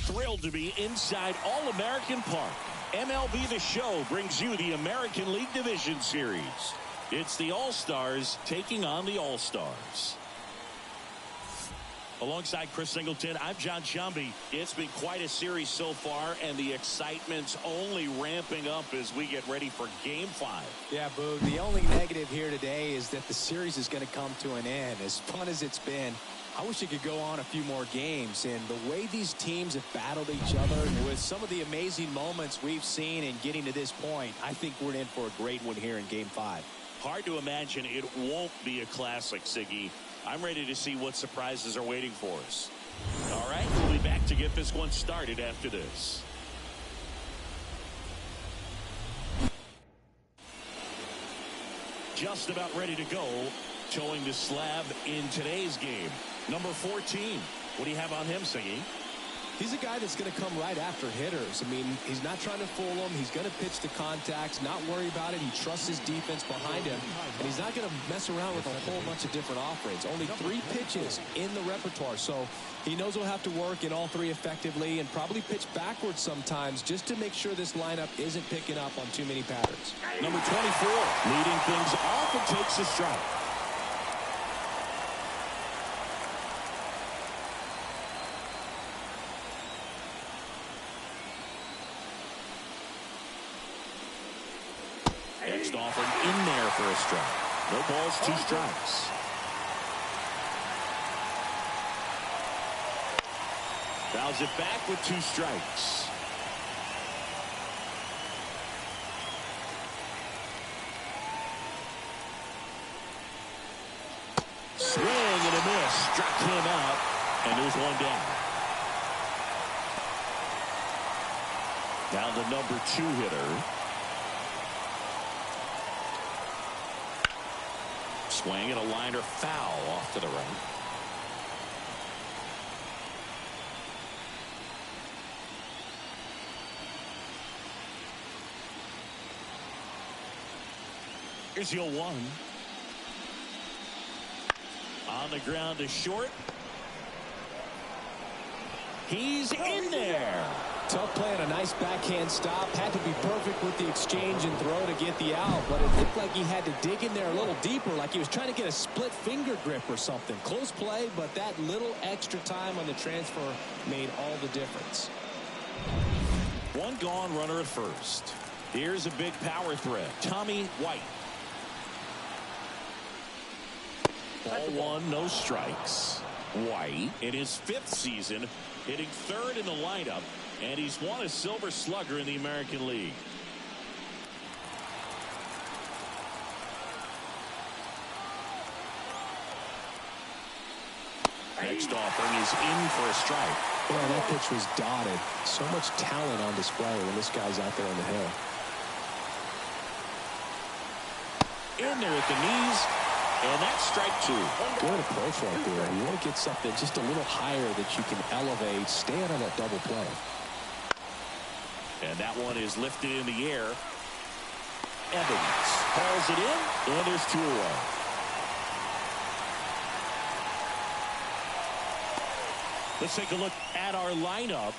thrilled to be inside All-American Park. MLB The Show brings you the American League Division Series. It's the All-Stars taking on the All-Stars. Alongside Chris Singleton, I'm John Shambi. It's been quite a series so far, and the excitement's only ramping up as we get ready for Game 5. Yeah, Boo, the only negative here today is that the series is going to come to an end. As fun as it's been, I wish it could go on a few more games. And the way these teams have battled each other, with some of the amazing moments we've seen in getting to this point, I think we're in for a great one here in Game 5. Hard to imagine it won't be a classic, Siggy. I'm ready to see what surprises are waiting for us. All right, we'll be back to get this one started after this. Just about ready to go. Towing the slab in today's game. Number 14. What do you have on him, Siggy? He's a guy that's going to come right after hitters. I mean, he's not trying to fool them. He's going to pitch to contacts, not worry about it. He trusts his defense behind him. And he's not going to mess around with a whole bunch of different offerings. Only 3 pitches in the repertoire. So he knows he'll have to work in all 3 effectively and probably pitch backwards sometimes just to make sure this lineup isn't picking up on too many patterns. Number 24, leading things off and takes a strike. Next offering in there for a strike. No balls, 2 strikes. Fouls it back with 2 strikes. Swing and a miss. Struck him out. And there's 1 down. Now the number 2 hitter. Swing and a liner foul off to the right. Here's the 0-1. On the ground to short. He's in there. Tough play and a nice backhand stop. Had to be perfect with the exchange and throw to get the out, but it looked like he had to dig in there a little deeper, like he was trying to get a split finger grip or something. Close play, but that little extra time on the transfer made all the difference. 1 gone, runner at first. Here's a big power threat. Tommy White. Ball 1, no strikes. White in his 5th season, hitting 3rd in the lineup, and he's won a Silver Slugger in the American League. Next offering is in for a strike. Well, that pitch was dotted. So much talent on display when this guy's out there on the hill. In there at the knees, and that's strike 2. Good approach right there. You want to get something just a little higher that you can elevate. Stay out of that double play. And that one is lifted in the air. Evans hauls it in, and there's 2 away. Let's take a look at our lineup.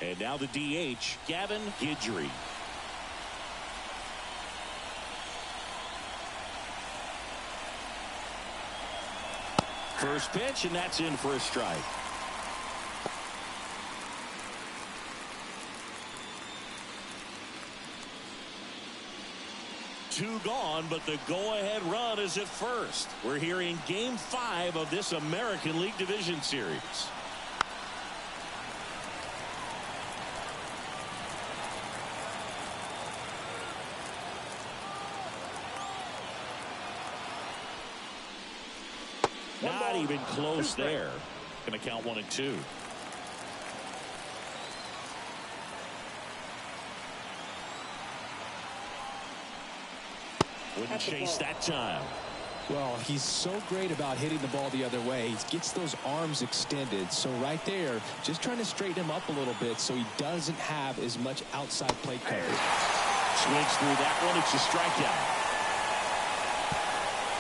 And now the DH, Gavin Guidry. First pitch, and that's in for a strike. Two gone, but the go-ahead run is at first. We're here in Game 5 of this American League Division Series. Not even close there. Going to count 1 and 2. Wouldn't chase that time. Well, he's so great about hitting the ball the other way. He gets those arms extended. So right there, just trying to straighten him up a little bit so he doesn't have as much outside plate coverage. Swings through that one. It's a strikeout.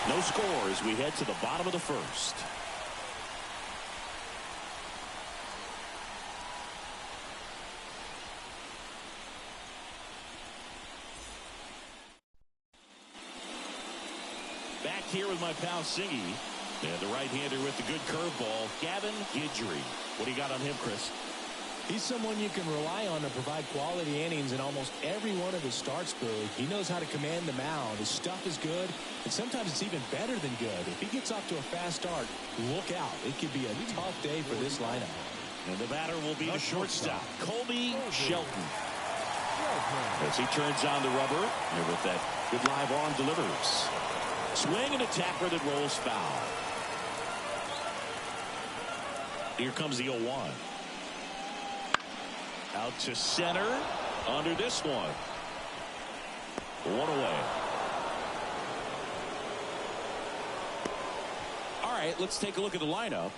No score as we head to the bottom of the first. Back here with my pal Singy. And the right-hander with the good curveball, Gavin Guidry. What do you got on him, Chris? He's someone you can rely on to provide quality innings in almost every one of his starts, Billy. He knows how to command the mound. His stuff is good, and sometimes it's even better than good. If he gets off to a fast start, look out. It could be a tough day for this lineup. And the batter will be the shortstop, Colby Shelton. As he turns on the rubber, and with that good live arm delivers. Swing and a tapper that rolls foul. Here comes the 0-1. Out to center under this one. One away. All right, let's take a look at the lineup.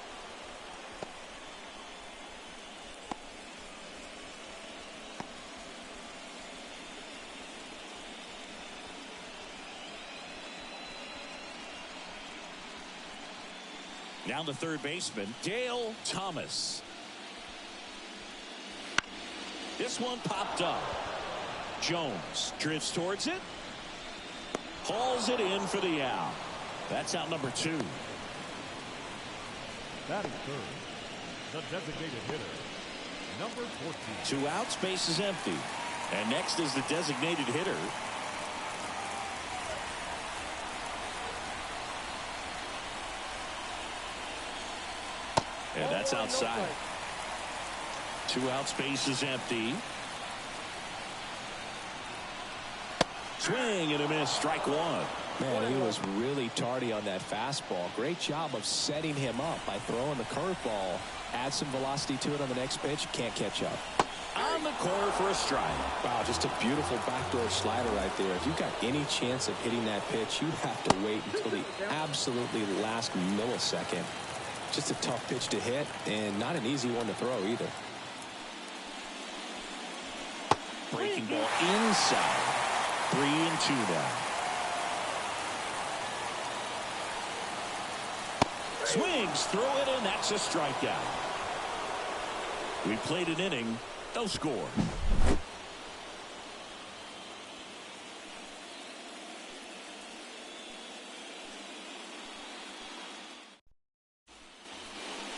Now the third baseman, Dale Thomas. This one popped up. Jones drifts towards it. Hauls it in for the out. That's out number 2. Batting third, the designated hitter, number 14. 2 outs, base is empty. And next is the designated hitter. And that's outside. 2 outs, base is empty. Swing and a miss, strike 1. Man, he was really tardy on that fastball. Great job of setting him up by throwing the curveball. Add some velocity to it on the next pitch. Can't catch up. On the corner for a strike. Wow, just a beautiful backdoor slider right there. If you've got any chance of hitting that pitch, you have to wait until the absolutely last millisecond. Just a tough pitch to hit, and not an easy one to throw either. Breaking ball inside. 3-2 now. Swings through it, and that's a strikeout. We played an inning, no score.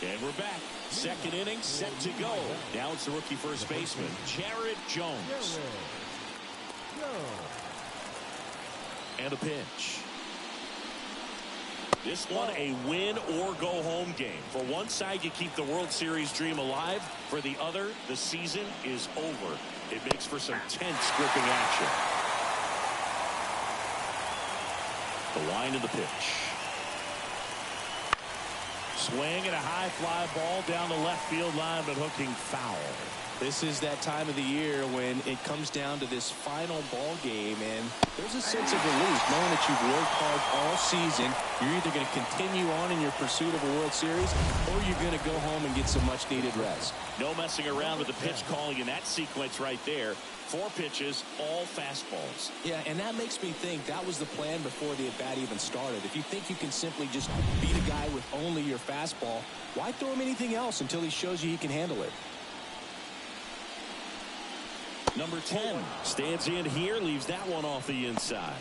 And we're back. Second inning set to go. Now it's the rookie first baseman, Jared Jones. And a pitch. This one a win or go home game. For one side, you keep the World Series dream alive. For the other, the season is over. It makes for some tense gripping action. The line of the pitch. Swing and a high fly ball down the left field line, but hooking foul. This is that time of the year when it comes down to this final ball game, and there's a sense of relief knowing that you've worked hard all season. You're either going to continue on in your pursuit of a World Series, or you're going to go home and get some much-needed rest. No messing around with the pitch calling in that sequence right there. 4 pitches, all fastballs. Yeah, and that makes me think that was the plan before the at-bat even started. If you think you can simply just beat a guy with only your fastball, why throw him anything else until he shows you he can handle it? Number 10 stands in here, leaves that one off the inside.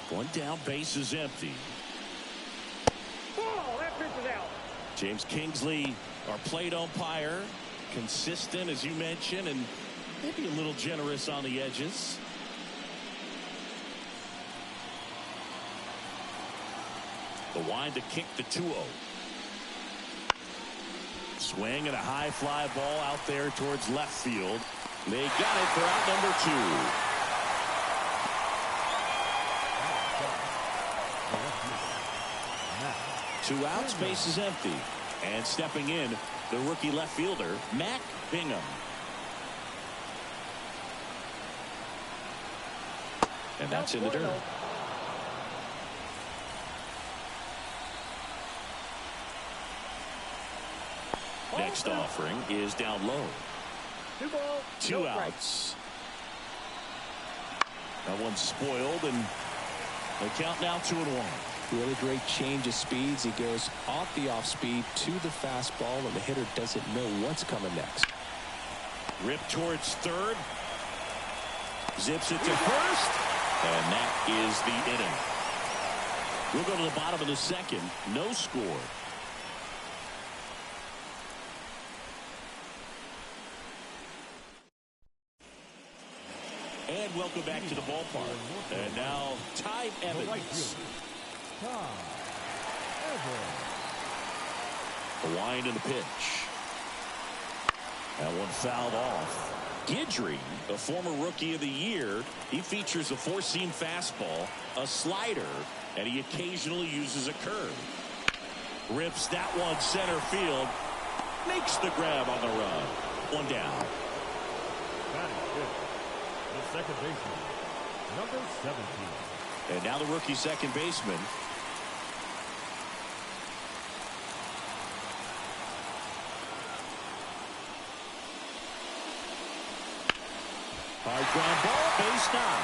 One down, base is empty. James Kingsley, our plate umpire, consistent as you mentioned, and maybe a little generous on the edges. The wind to kick the 2-0. Swing and a high fly ball out there towards left field. They got it for out number 2. Two outs, base is empty. And stepping in, the rookie left fielder, Mac Bingham. And that's in the dirt. Next offering is down low. 2 outs. That one's spoiled, and the count now 2-1. Really great change of speeds. He goes off the off speed to the fastball, and the hitter doesn't know what's coming next. Rip towards third. Zips it to first. And that is the inning. We'll go to the bottom of the second. No score. And welcome back to the ballpark. And now Ty Evans. The wind and the pitch. That one fouled off. Guidry, a former Rookie of the Year, he features a 4-seam fastball, a slider, and he occasionally uses a curve. Rips that one center field. Makes the grab on the run. 1 down. The second baseman, number 17. And now the rookie second baseman. Hard ground ball, base knock.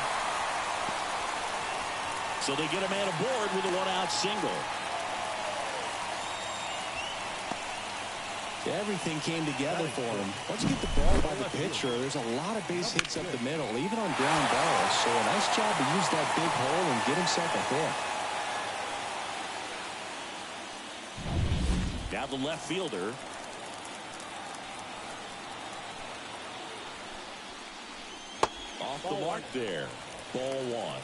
So they get a man aboard with a 1-out single. Everything came together for him. Once you get the ball by the pitcher, there's a lot of base hits up the middle, even on ground balls. So a nice job to use that big hole and get himself a hit. Now the left fielder. Off the mark there. Ball 1.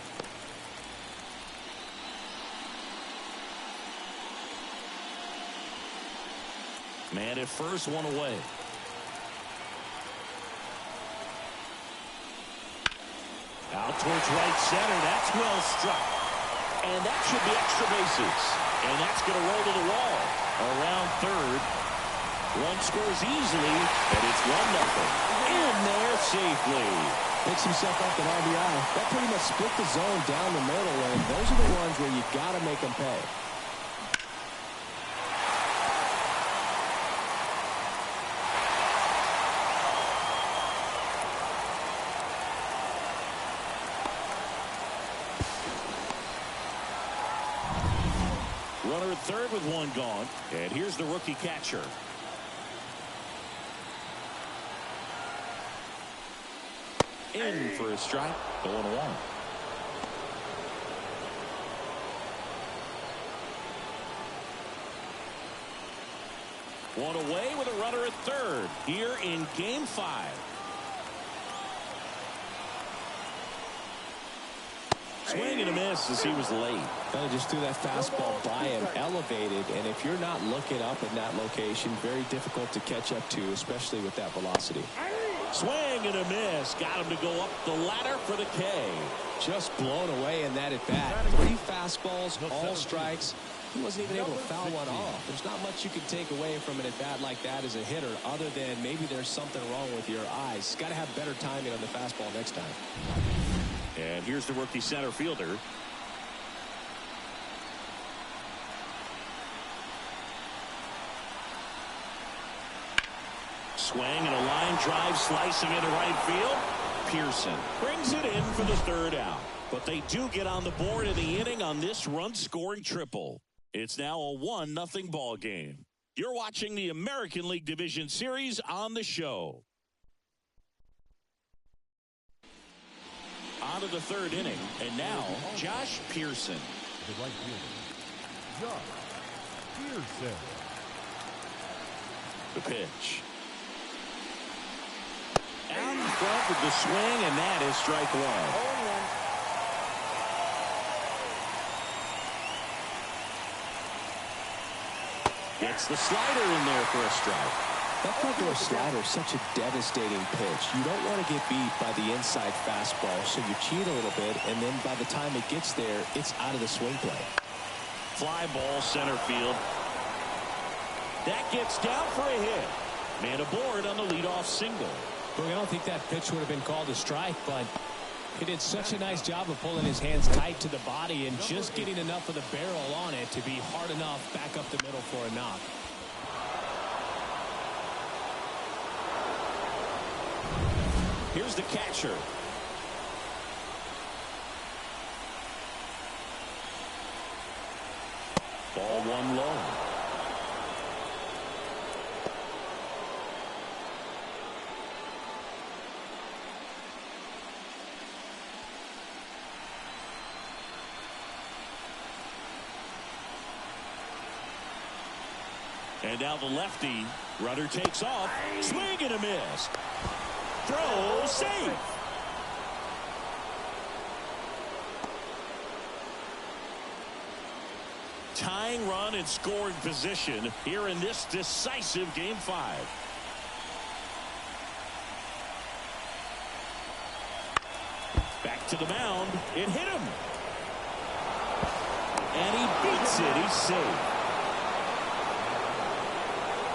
Man at first, 1 away. Out towards right center. That's well struck. And that should be extra bases. And that's going to roll to the wall. Around third. One scores easily, and it's 1-0. In there safely. Picks himself up an RBI. That pretty much split the zone down the middle, and those are the ones where you got to make them pay. Runner at third with 1 gone. And here's the rookie catcher. In for a strike. The 1-1. One away with a runner at third here in Game 5. Swing and a miss as he was late. Kind of just threw that fastball by him, elevated, and if you're not looking up in that location, very difficult to catch up to, especially with that velocity. Swing and a miss. Got him to go up the ladder for the K. Just blown away in that at bat. 3 fastballs, all strikes. He wasn't even able to foul one off. There's not much you can take away from an at bat like that as a hitter, other than maybe there's something wrong with your eyes. Got to have better timing on the fastball next time. And here's the rookie center fielder. Swing and a line drive slicing into right field. Pearson brings it in for the 3rd out. But they do get on the board in the inning on this run-scoring triple. It's now a 1-0 ball game. You're watching the American League Division Series on the show. On to the 3rd inning, and now Josh Pearson. The right fielder, Josh Pearson. The pitch. Out in front with the swing, and that is strike 1. Gets the slider in there for a strike. That front door slider is such a devastating pitch. You don't want to get beat by the inside fastball, so you cheat a little bit, and then by the time it gets there, it's out of the swing play. Fly ball center field. That gets down for a hit. Man aboard on the leadoff single. Look, I don't think that pitch would have been called a strike, but He did such a nice job of pulling his hands tight to the body and just getting enough of the barrel on it to be hard enough back up the middle for a knock. Here's the catcher. Ball one low. And now the lefty. Runner takes off. Swing and a miss. Throw safe. Tying run and scoring position here in this decisive Game 5. Back to the mound. It hit him. And he beats it. He's safe.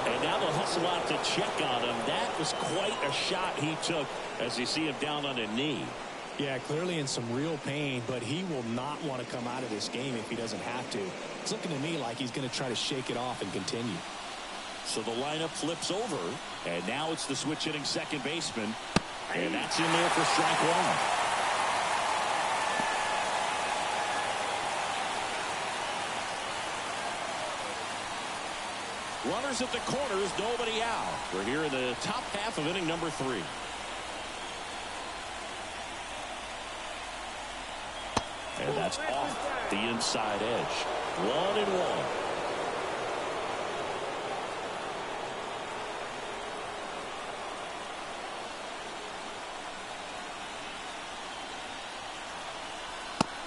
And now they'll hustle out to check on him. That was quite a shot he took as you see him down on a knee. Yeah, clearly in some real pain, but he will not want to come out of this game if he doesn't have to. It's looking to me like he's going to try to shake it off and continue. So the lineup flips over, and now it's the switch hitting second baseman. And that's in there for strike one. Runners at the corners, nobody out. We're here in the top half of inning number 3. And that's off the inside edge. 1-1.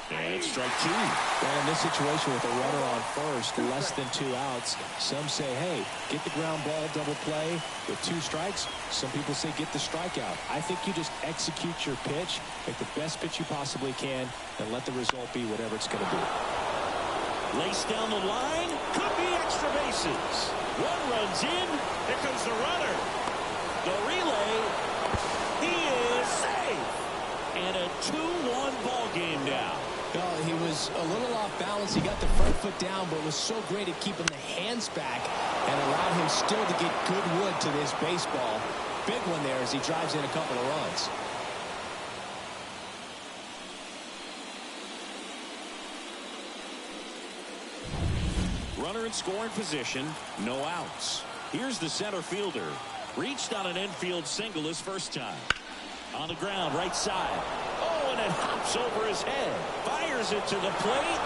And it's strike 2. Well, in this situation with a runner on first, less than 2 outs, some say, hey, get the ground ball, double play with 2 strikes. Some people say get the strikeout. I think you just execute your pitch, make the best pitch you possibly can, and let the result be whatever it's going to be. Lace down the line, could be extra bases. One runs in, here comes the runner. The relay, he is safe. And a 2-1 ball game now. Well, he was a little off balance. He got the front foot down, but was so great at keeping the hands back and allowed him still to get good wood to this baseball. Big one there as he drives in a couple of runs. Runner in scoring position, no outs. Here's the center fielder. Reached on an infield single his first time. On the ground, right side. Oh, and it hops over his head. Fires it to the plate.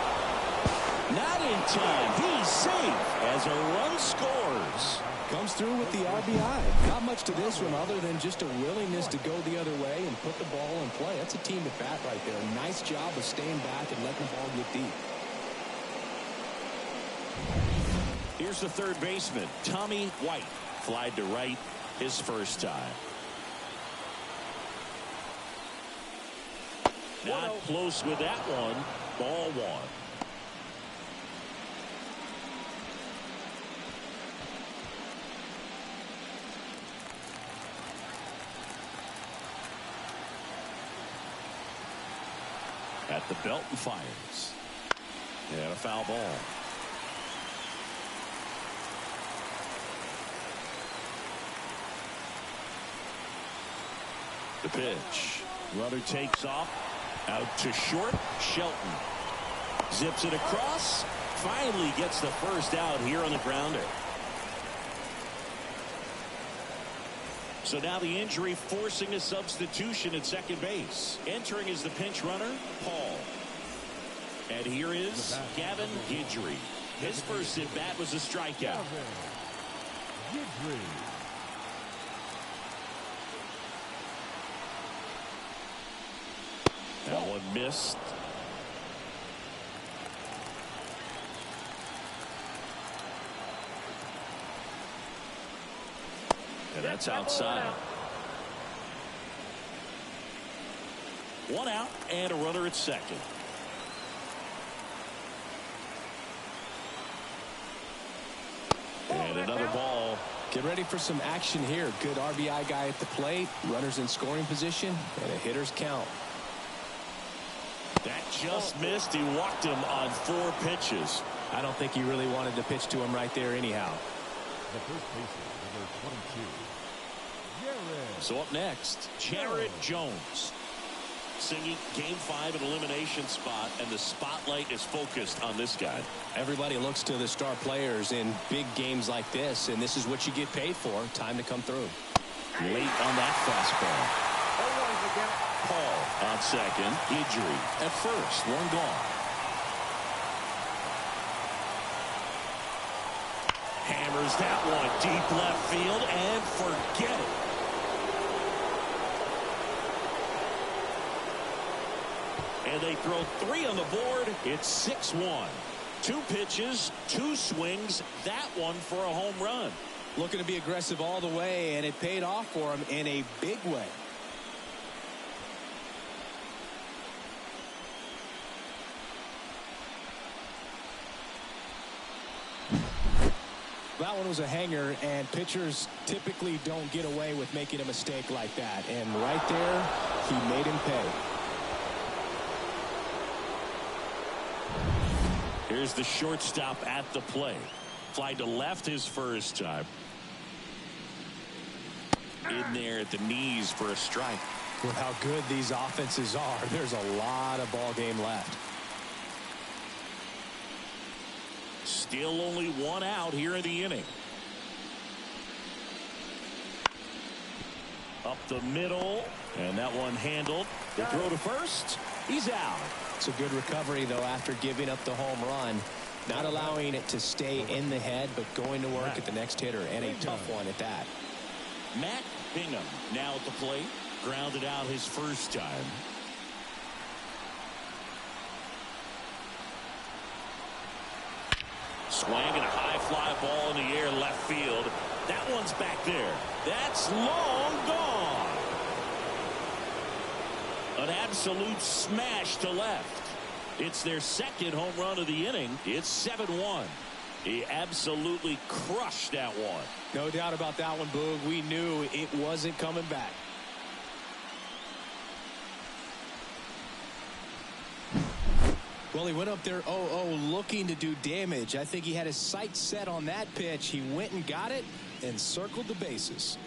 Not in time. He's safe as a run scores. Comes through with the RBI. Not much to this one other than just a willingness to go the other way and put the ball in play. That's a team at bat right there. Nice job of staying back and letting the ball get deep. Here's the third baseman, Tommy White. Flied to right his first time. Not close with that one. Ball 1. At the belt and fires. And a foul ball. The pitch. Runner takes off. Out to short. Shelton zips it across. Finally gets the first out here on the grounder. So now the injury forcing a substitution at second base. Entering is the pinch runner, Paul. And here is Gavin Guidry. His first at bat was a strikeout. That one missed. And that's outside. 1 out and a runner at second. And another ball. Get ready for some action here. Good RBI guy at the plate. Runners in scoring position and a hitter's count. That just missed. He walked him on 4 pitches. I don't think he really wanted to pitch to him right there anyhow. The first baseman, number 22. Jared. So up next, Jared Jones. Singing Game 5 an elimination spot, and the spotlight is focused on this guy. Everybody looks to the star players in big games like this, and this is what you get paid for. Time to come through. Late on that fastball. Paul on second. Idri at first. 1 gone. Hammers that one deep left field and forget it. And they throw 3 on the board. It's 6-1. 2 pitches, 2 swings. That one for a home run. Looking to be aggressive all the way, and it paid off for him in a big way. That one was a hanger, and pitchers typically don't get away with making a mistake like that. And right there, he made him pay. Here's the shortstop at the plate. Fly to left his first time. In there at the knees for a strike. With how good these offenses are, there's a lot of ball game left. Still only 1 out here in the inning. Up the middle, and that one handled. The throw to first. He's out. It's a good recovery, though, after giving up the home run. Not allowing it to stay in the head, but going to work at the next hitter, and a tough one at that. Matt Bingham now at the plate. Grounded out his first time. Swing and a high fly ball in the air left field. That one's back there. That's long gone. An absolute smash to left. It's their second home run of the inning. It's 7-1. He absolutely crushed that one. No doubt about that one, Boog. We knew it wasn't coming back. Well, he went up there 0-0 looking to do damage. I think he had his sights set on that pitch. He went and got it and circled the bases.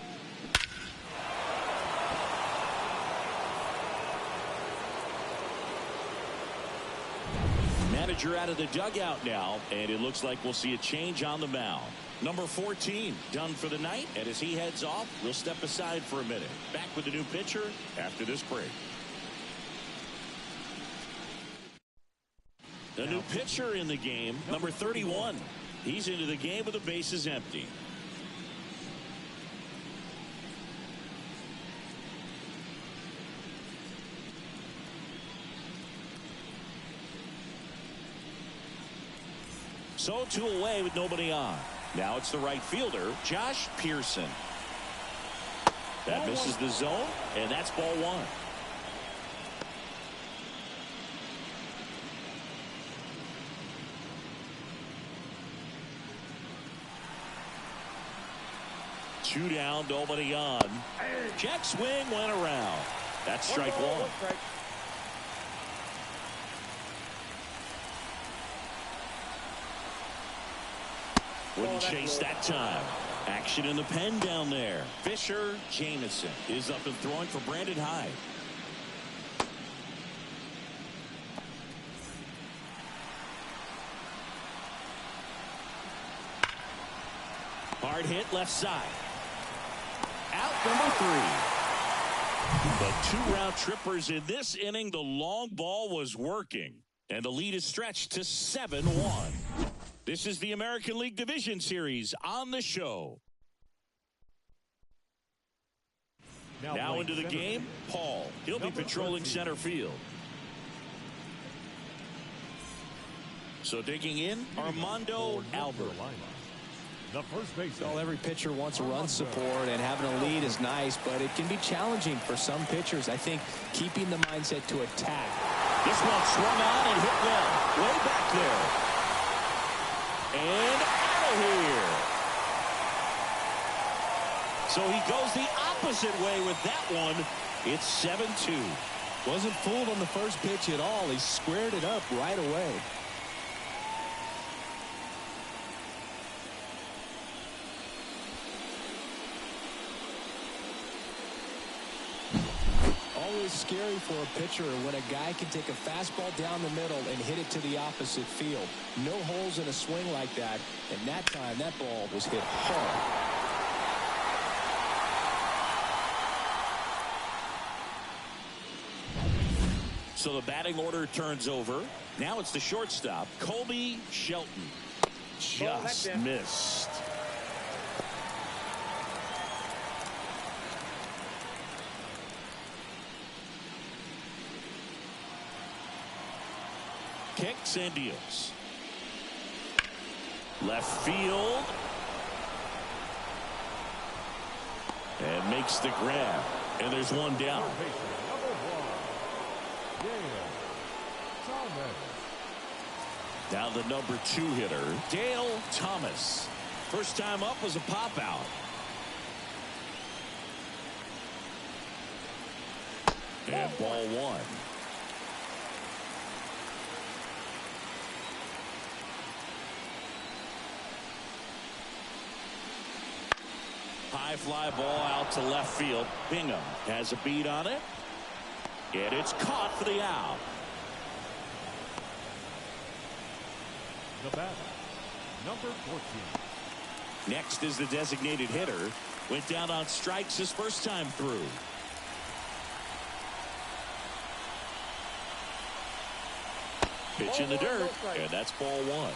Manager out of the dugout now, and it looks like we'll see a change on the mound. Number 14 done for the night, and as he heads off, we'll step aside for a minute. Back with the new pitcher after this break. The new pitcher in the game, number 31. He's into the game with the bases empty. So 2 away with nobody on. Now it's the right fielder, Josh Pearson. That misses the zone, and that's ball 1. Two down, nobody on. Check swing went around. That's strike 1. Wouldn't chase that time. Action in the pen down there. Fisher Jameson is up and throwing for Brandon Hyde. Hard hit left side. Out number 3. The 2 round trippers in this inning. The long ball was working, and the lead is stretched to 7-1. This is the American League Division Series on the show. Now into the game, Paul. He'll be patrolling center field. So digging in, Armando Albert. The first base. Well, every pitcher wants run support, and having a lead is nice, but it can be challenging for some pitchers. I think keeping the mindset to attack. This one swung on and hit well. Way back there. And out of here. So he goes the opposite way with that one. It's 7-2. Wasn't fooled on the first pitch at all. He squared it up right away. Always scary for a pitcher when a guy can take a fastball down the middle and hit it to the opposite field. No holes in a swing like that. And that time, that ball was hit hard. So the batting order turns over. Now it's the shortstop, Colby Shelton. Just missed. Kicks and deals. Left field. And makes the grab. And there's one down. Now the number 2 hitter, Dale Thomas. First time up was a pop out. And ball 1. High fly ball out to left field. Bingham has a beat on it. And it's caught for the out. The batter, number 14. Next is the designated hitter. Went down on strikes his first time through. Pitch in the dirt, and that's ball 1.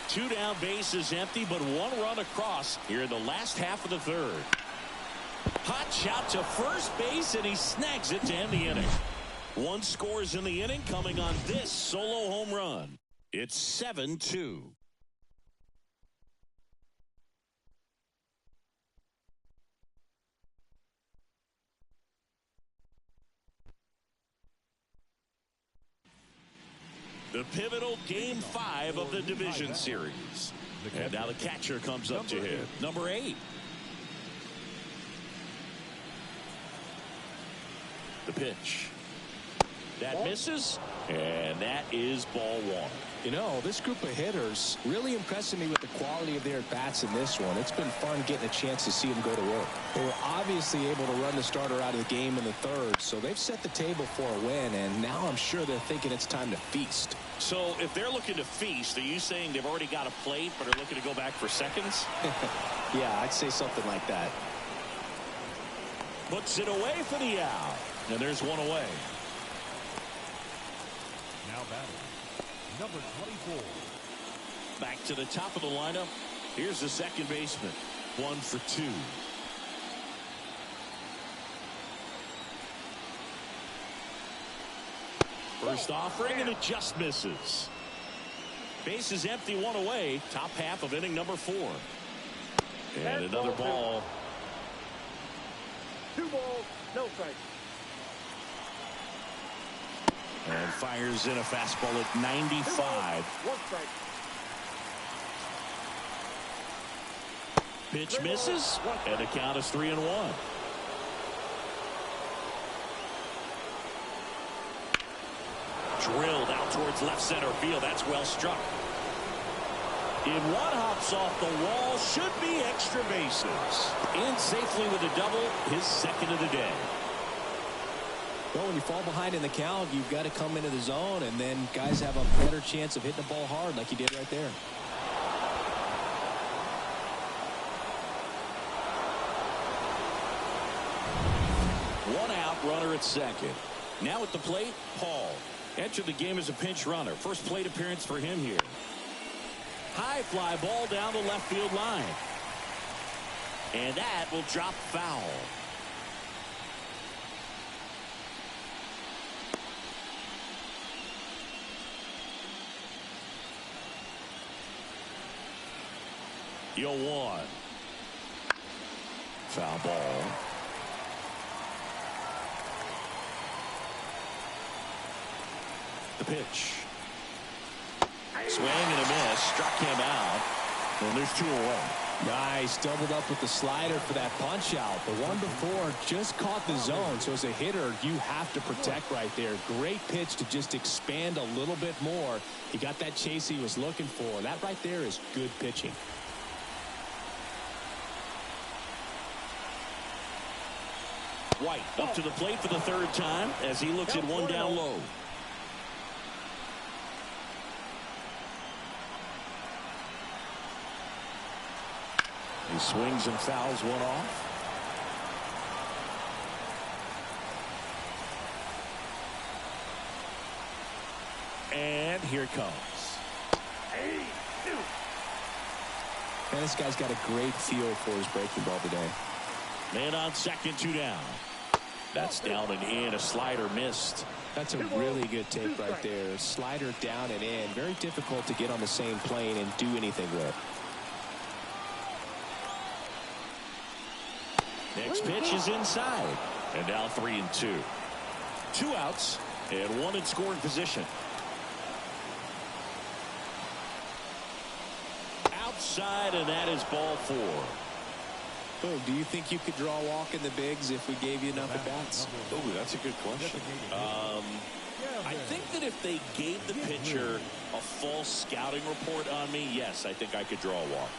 2 down, bases empty, but 1 run across here in the last half of the third. Hot shot to first base, and he snags it to end the inning. 1 scores in the inning, coming on this solo home run. It's 7-2. The pivotal Game 5 of the division series. And now the catcher comes up to hit. Number 8. The pitch. That misses, and that is ball 1. You know, this group of hitters really impressing me with the quality of their at-bats in this one. It's been fun getting a chance to see them go to work. They were obviously able to run the starter out of the game in the third, so they've set the table for a win, and now I'm sure they're thinking it's time to feast. So if they're looking to feast, are you saying they've already got a plate but are looking to go back for seconds? Yeah, I'd say something like that. Puts it away for the out. And there's 1 away. Now batting, number 24. Back to the top of the lineup. Here's the second baseman. 1 for 2. First offering, and it just misses. Base is empty, 1 away. Top half of inning number 4. And another ball. 2 balls, no strikes. And fires in a fastball at 95. 1 strike. Pitch misses, and the count is 3-1. Drilled out towards left center field. That's well struck. In 1 hops off the wall. Should be extra bases. In safely with a double, his second of the day. Well, when you fall behind in the count, you've got to come into the zone, and then guys have a better chance of hitting the ball hard like he did right there. One out, runner at second. Now at the plate, Paul. Entered the game as a pinch runner. First plate appearance for him here. High fly ball down the left field line. And that will drop foul. Yo 1. Foul ball. The pitch. Swing and a miss. Struck him out. And there's 2 away. Nice. Doubled up with the slider for that punch out. The one before just caught the zone. So as a hitter, you have to protect right there. Great pitch to just expand a little bit more. He got that chase he was looking for. That right there is good pitching. White up to the plate for the third time as he looks at one down low. He swings and fouls one off. And here it comes. And this guy's got a great feel for his breaking ball today. Man on second, 2 down. That's down and in. A slider missed. That's a really good take right there. Slider down and in. Very difficult to get on the same plane and do anything with. Next pitch is inside. And now 3-2. 2 outs and 1 in scoring position. Outside, and that is ball 4. Oh, do you think you could draw a walk in the bigs if we gave you enough at bats? Oh, that's a good question. I think that if they gave the pitcher a false scouting report on me, yes, I think I could draw a walk.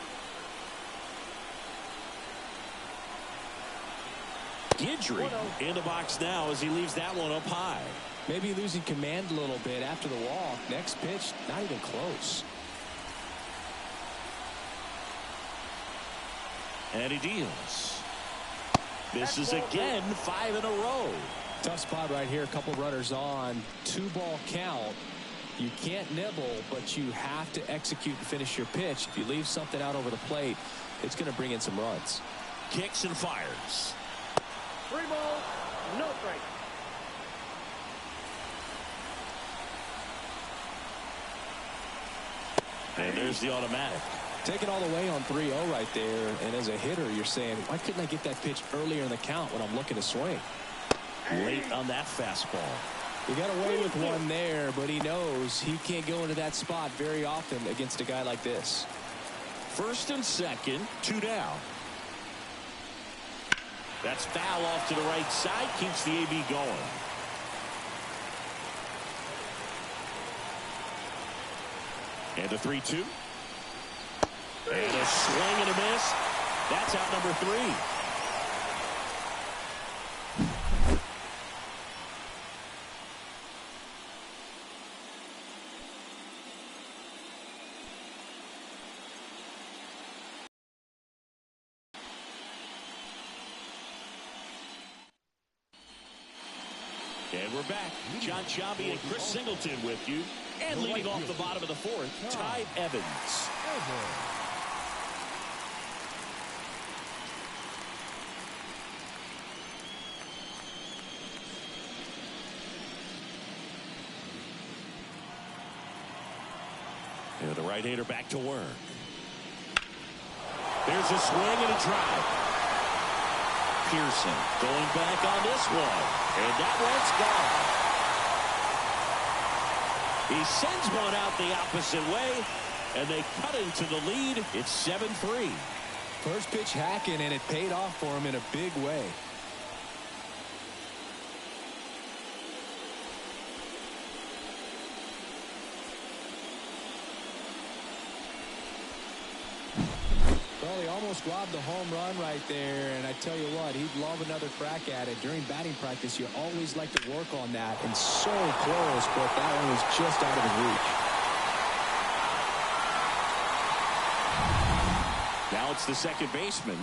Guidry in the box now as he leaves that one up high. Maybe losing command a little bit after the walk. Next pitch, not even close. And he deals. This is again 5 in a row. Tough spot right here. A couple runners on. 2-ball count. You can't nibble, but you have to execute and finish your pitch. If you leave something out over the plate, it's going to bring in some runs. Kicks and fires. 3 balls, no strike. And there's the automatic. Take it all the way on 3-0 right there. And as a hitter, you're saying, why couldn't I get that pitch earlier in the count when I'm looking to swing? Late on that fastball. He got away with one there, but he knows he can't go into that spot very often against a guy like this. First and second, 2 down. That's foul off to the right side. Keeps the AB going. And a 3-2. And a swing and a miss. That's out number 3. And we're back. John Sciambi and Chris Singleton with you. And leading off the bottom of the 4th, Ty Evans. And the right-hander back to work. There's a swing and a drive. Pearson going back on this one. And that one's gone. He sends one out the opposite way. And they cut into the lead. It's 7-3. First pitch hacking, and it paid off for him in a big way. Well, he almost robbed the home run right there, and I tell you what, he'd love another crack at it. During batting practice, you always like to work on that, and so close, but that one was just out of his reach. Now it's the second baseman.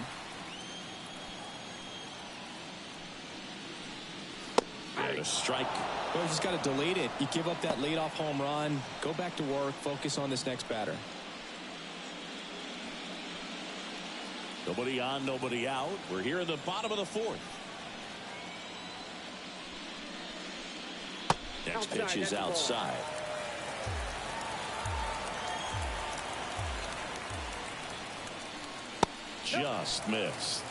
And a strike. Well, you just got to delete it. You give up that leadoff home run, go back to work, focus on this next batter. Nobody on, nobody out. We're here in the bottom of the 4th. Next pitch is outside. Just missed.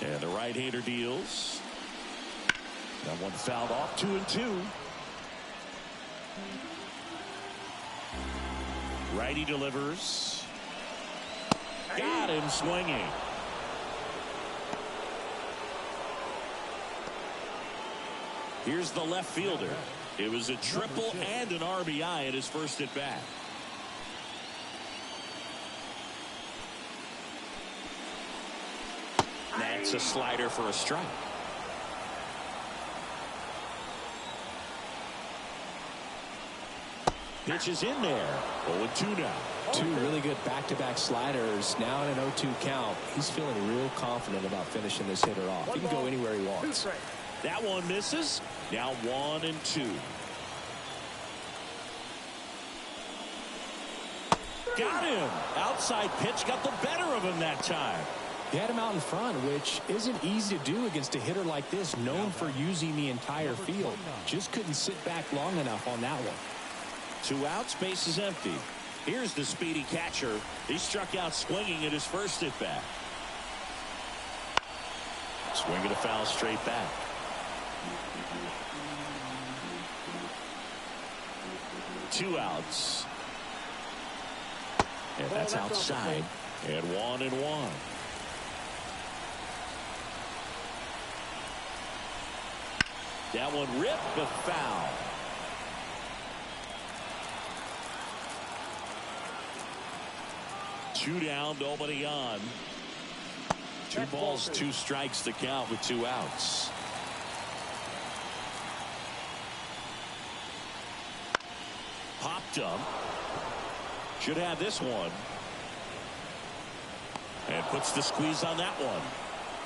And the right-hander deals. That one fouled off. 2-2. Righty delivers. Got him swinging. Here's the left fielder. It was a triple and an RBI at his first at bat. That's a slider for a strike. Pitch is in there. 0-2 now. Two really good back-to-back sliders. Now in an 0-2 count. He's feeling real confident about finishing this hitter off. He can go anywhere he wants. That one misses. Now 1-2. Got him. Outside pitch got the better of him that time. He had him out in front, which isn't easy to do against a hitter like this, known for using the entire field. Just couldn't sit back long enough on that one. 2 outs, base is empty. Here's the speedy catcher. He struck out swinging at his first at bat. Swinging a foul straight back. Two outs. And that's outside. And 1-1. That one ripped, but foul. Two down, nobody on. 2 balls, 2 strikes to count with 2 outs. Popped up. Should have this one. And puts the squeeze on that one.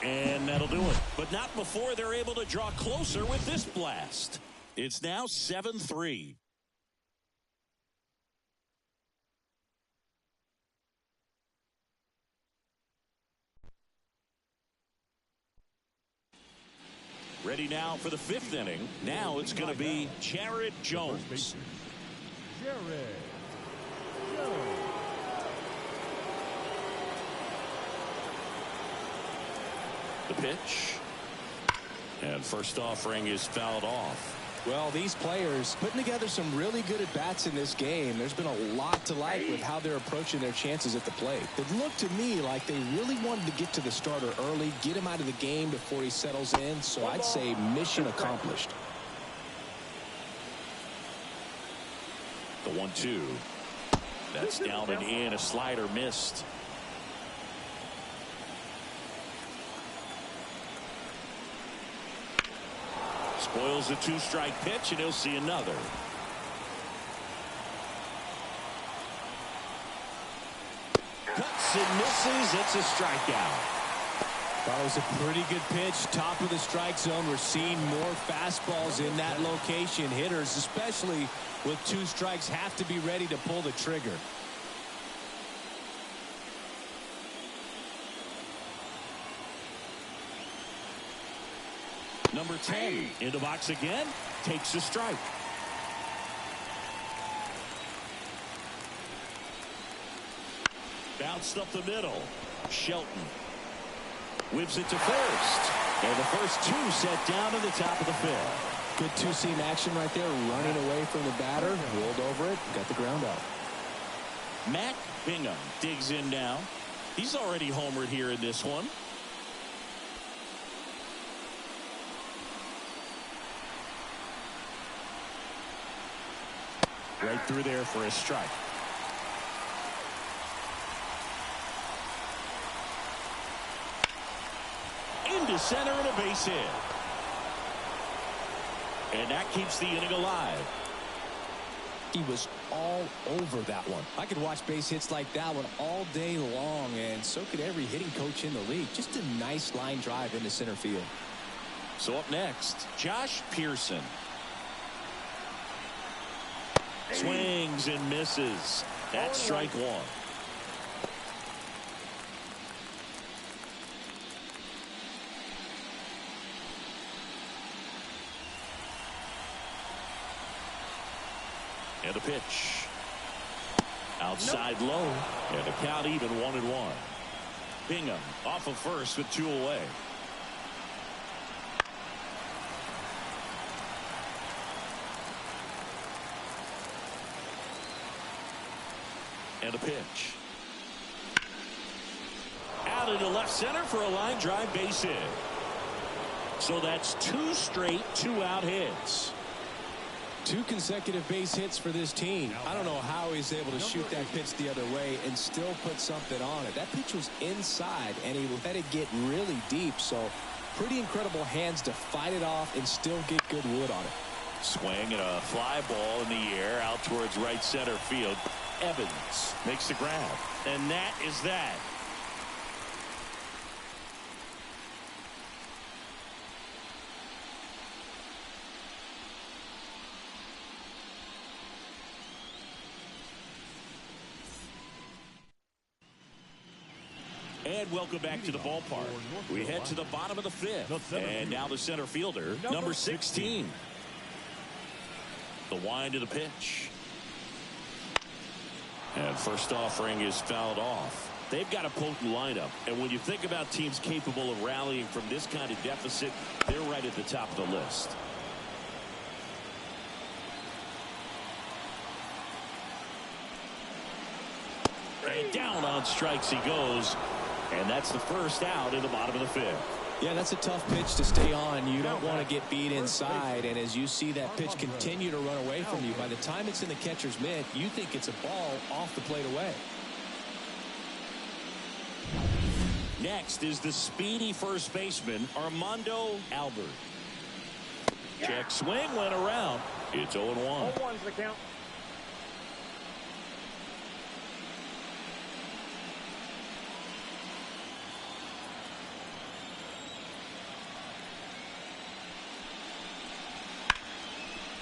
And that'll do it. But not before they're able to draw closer with this blast. It's now 7-3. Ready now for the 5th inning. Now it's going to be Jared Jones. Jared. The pitch. And first offering is fouled off. Well, these players putting together some really good at-bats in this game. There's been a lot to like with how they're approaching their chances at the plate. It looked to me like they really wanted to get to the starter early, get him out of the game before he settles in. So I'd say mission accomplished. The 1-2. That's down and in. A slider missed. Spoils the 2-strike pitch, and he'll see another. Cuts and misses. It's a strikeout. That was a pretty good pitch. Top of the strike zone. We're seeing more fastballs in that location. Hitters, especially with 2 strikes, have to be ready to pull the trigger. Number 10 in the box again, takes a strike. Bounced up the middle. Shelton whips it to first. And the first 2 set down to the top of the 5th. Good two-seam action right there, running away from the batter, rolled over it, got the ground out. Matt Bingham digs in now. He's already homered here in this one. Right through there for a strike. Into center and a base hit. And that keeps the inning alive. He was all over that one. I could watch base hits like that one all day long, and so could every hitting coach in the league. Just a nice line drive into center field. So up next, Josh Pearson. Swings and misses. That's strike 1. And a pitch. Outside low. And a count even 1-1. Bingham off of first with 2 away. And a pitch. Out into left center for a line drive base hit. So that's 2 straight 2-out hits. 2 consecutive base hits for this team. I don't know how he's able to shoot that pitch the other way and still put something on it. That pitch was inside, and he let it get really deep. So pretty incredible hands to fight it off and still get good wood on it. Swing and a fly ball in the air out towards right center field. Evans makes the grab. And that is that. And welcome back to the ballpark. We head to the bottom of the 5th. And now the center fielder, number 16. The wind of the pitch. And first offering is fouled off. They've got a potent lineup. And when you think about teams capable of rallying from this kind of deficit, they're right at the top of the list. And down on strikes he goes. And that's the first out in the bottom of the 5th. Yeah, that's a tough pitch to stay on. You don't want to get beat inside. And as you see that pitch continue to run away from you, by the time it's in the catcher's mitt, you think it's a ball off the plate away. Next is the speedy first baseman, Armando Albert. Check swing, went around. It's 0-1. 0-1's the count.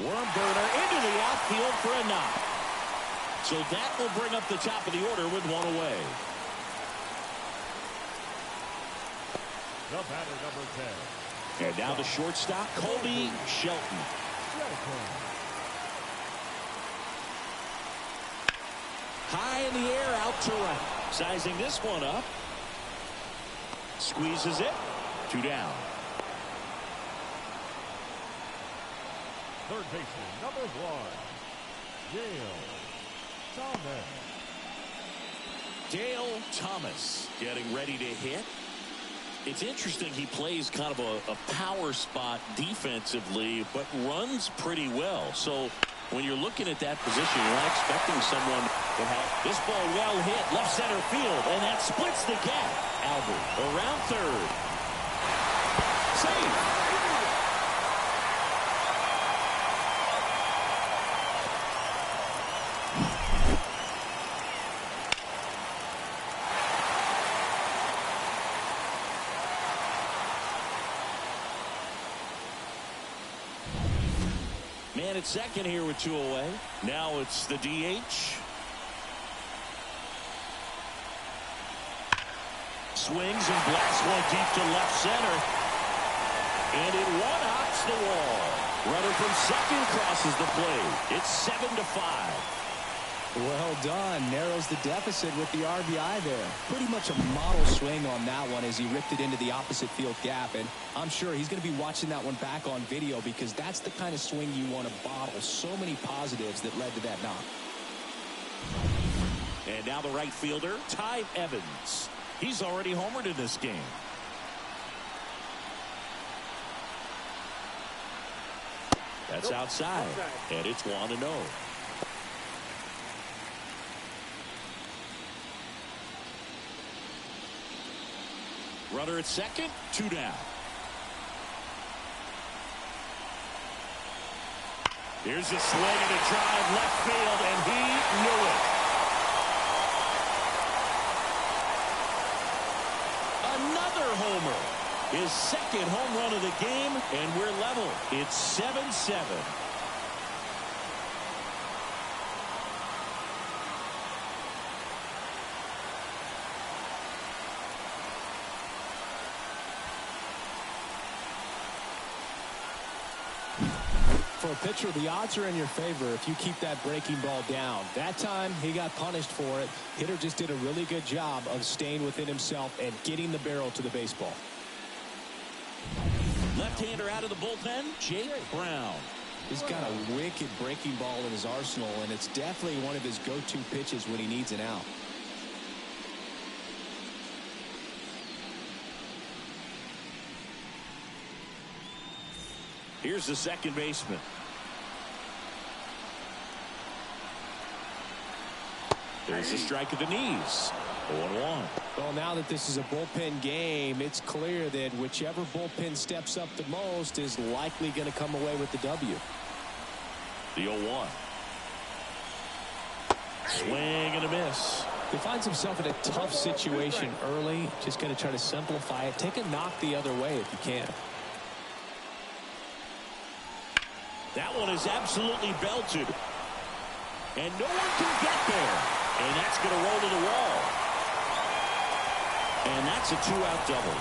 Worm burner into the outfield for a knock. So that will bring up the top of the order with 1 away. The batter, number 10. And now the shortstop, Colby Shelton. High in the air, out to right. Sizing this one up. Squeezes it. 2 down. Third baseman, number 1. Dale Dale Thomas. Thomas getting ready to hit. It's interesting, he plays kind of a power spot defensively, but runs pretty well. So when you're looking at that position, you're not expecting someone to have this ball well hit left center field, and that splits the gap. Albert around third. Safe. Man at second here with 2 away. Now it's the DH. Swings and blasts one deep to left center. And it one-hops the wall. Runner from second crosses the plate. It's 7-5. Well done. Narrows the deficit with the RBI there. Pretty much a model swing on that one as he ripped it into the opposite field gap. And I'm sure he's going to be watching that one back on video because that's the kind of swing you want to bottle. So many positives that led to that knock. And now the right fielder, Ty Evans. He's already homered in this game. That's outside. And it's 1-0. Runner at second, 2 down. Here's a swing and a drive left field, and he knew it. Another homer. His second home run of the game, and we're level. It's 7-7. For a pitcher, the odds are in your favor if you keep that breaking ball down. That time, he got punished for it. Hitter just did a really good job of staying within himself and getting the barrel to the baseball. Left-hander out of the bullpen, Jake Brown. He's got a wicked breaking ball in his arsenal, and it's definitely one of his go-to pitches when he needs an out. Here's the second baseman. There's a strike at the knees. 0-1. Well, now that this is a bullpen game, it's clear that whichever bullpen steps up the most is likely going to come away with the W. The 0-1. Swing and a miss. He finds himself in a tough situation early. Just going to try to simplify it. Take a knock the other way if you can. That one is absolutely belted. And no one can get there. And that's going to roll to the wall. And that's a 2-out double.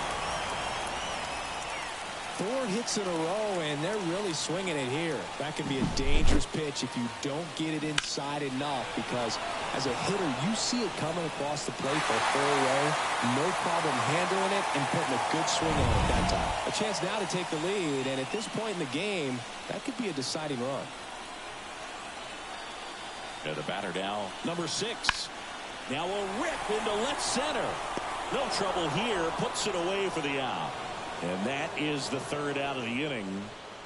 4 hits in a row, and they're really swinging it here. That can be a dangerous pitch if you don't get it inside enough, because as a hitter, you see it coming across the plate for a full way. No problem handling it and putting a good swing on it that time. A chance now to take the lead, and at this point in the game, that could be a deciding run. And the batter now, number 6. Now a rip into left center. No trouble here. Puts it away for the out. And that is the 3rd out of the inning.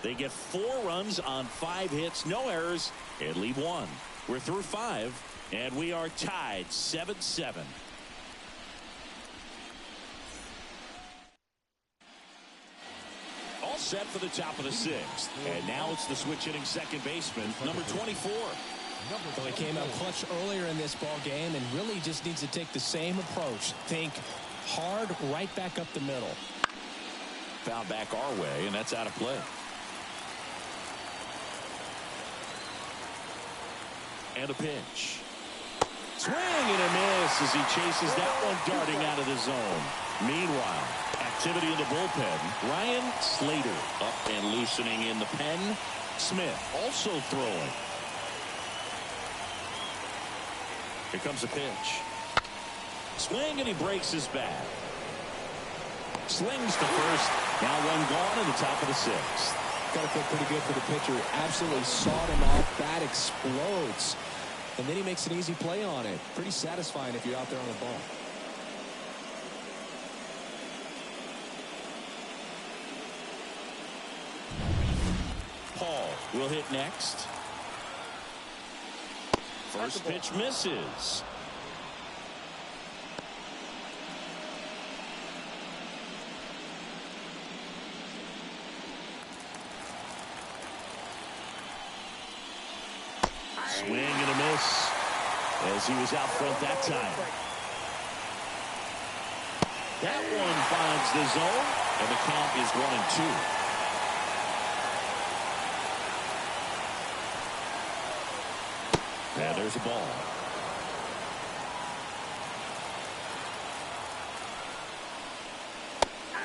They get 4 runs on 5 hits, no errors, and leave 1. We're through 5, and we are tied 7-7. All set for the top of the 6th. And now it's the switch hitting second baseman, number 24. Well, he came out clutch earlier in this ball game and really just needs to take the same approach. Think hard right back up the middle. Found back our way, and that's out of play. And a pitch. Swing and a miss as he chases that one darting out of the zone. Meanwhile, activity in the bullpen. Ryan Slater up and loosening in the pen. Smith also throwing. Here comes a pitch. Swing, and he breaks his bat. Slings to first. Now one gone in the top of the 6th. Got to feel pretty good for the pitcher. Absolutely sawed him off. Bat explodes. And then he makes an easy play on it. Pretty satisfying if you're out there on the ball. Paul will hit next. First pitch misses. Swing and a miss as he was out front that time. That one finds the zone, and the count is 1-2. And there's a ball.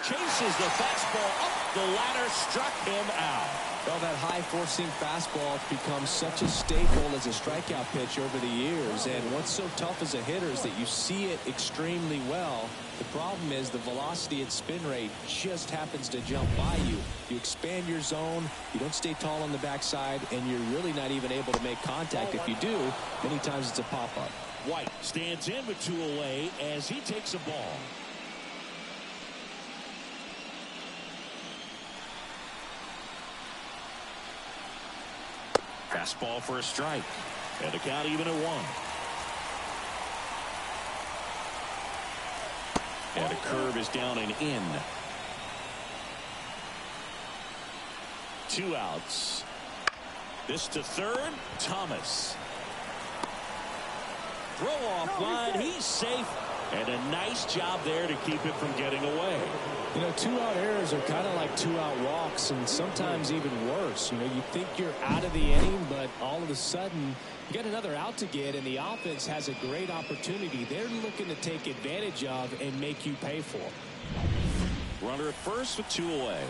Chases the fastball up the ladder, struck him out. Well, that high-forcing fastball has become such a staple as a strikeout pitch over the years. And what's so tough as a hitter is that you see it extremely well. The problem is the velocity and spin rate just happens to jump by you. You expand your zone, you don't stay tall on the backside, and you're really not even able to make contact. If you do, many times it's a pop-up. White stands in with 2 away as he takes a ball. Fastball for a strike. And the count even at 1. And a curve is down and in. 2 outs. This to third. Thomas. Throw off line. He's safe. And a nice job there to keep it from getting away. You know, 2-out errors are kind of like 2-out walks, and sometimes even worse. You know, you think you're out of the inning, but all of a sudden you got another out to get, and the offense has a great opportunity. They're looking to take advantage of and make you pay for. Runner at first with 2 away.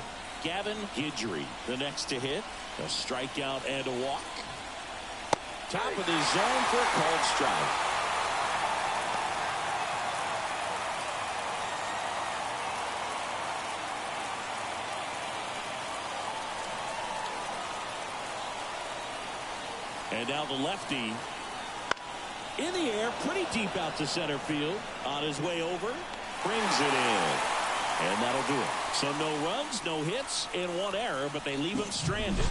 Gavin Guidry, the next to hit. A strikeout and a walk. Top of the zone for a called strike. And now the lefty in the air, pretty deep out to center field. On his way over, brings it in. And that'll do it. So no runs, no hits, and one error, but they leave him stranded.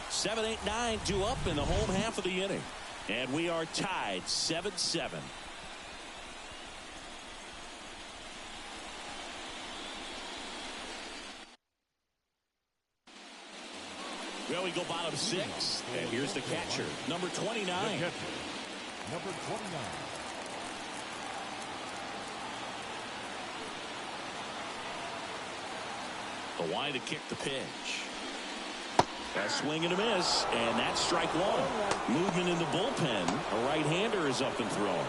7, 8, 9 due up in the home half of the inning. And we are tied 7-7. Well, we go bottom 6. And here's the catcher, number 29. Number 29. The wide to kick the pitch. A swing and a miss, and that's strike one. Movement in the bullpen. A right-hander is up and throwing.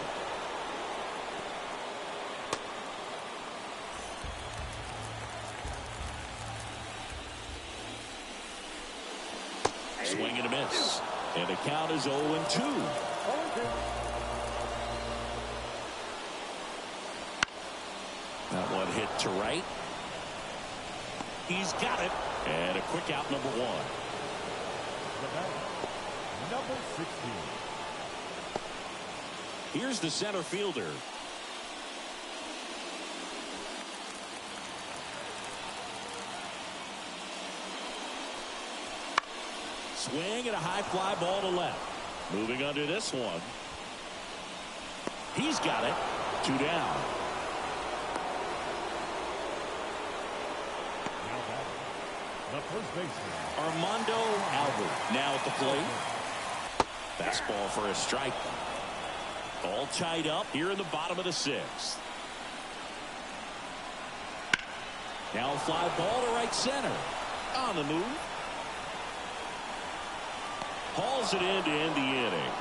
Swing and a miss. And the count is 0-2. That one hit to right. He's got it. And a quick out, number 1. The batter, number 16. Here's the center fielder. Swing and a high fly ball to left. Moving under this one. He's got it. 2 down. The first baseman, Armando Albert now at the plate. Fastball for a strike. All tied up here in the bottom of the 6th. Now a fly ball to right center. On the move. Hauls it in to end the inning.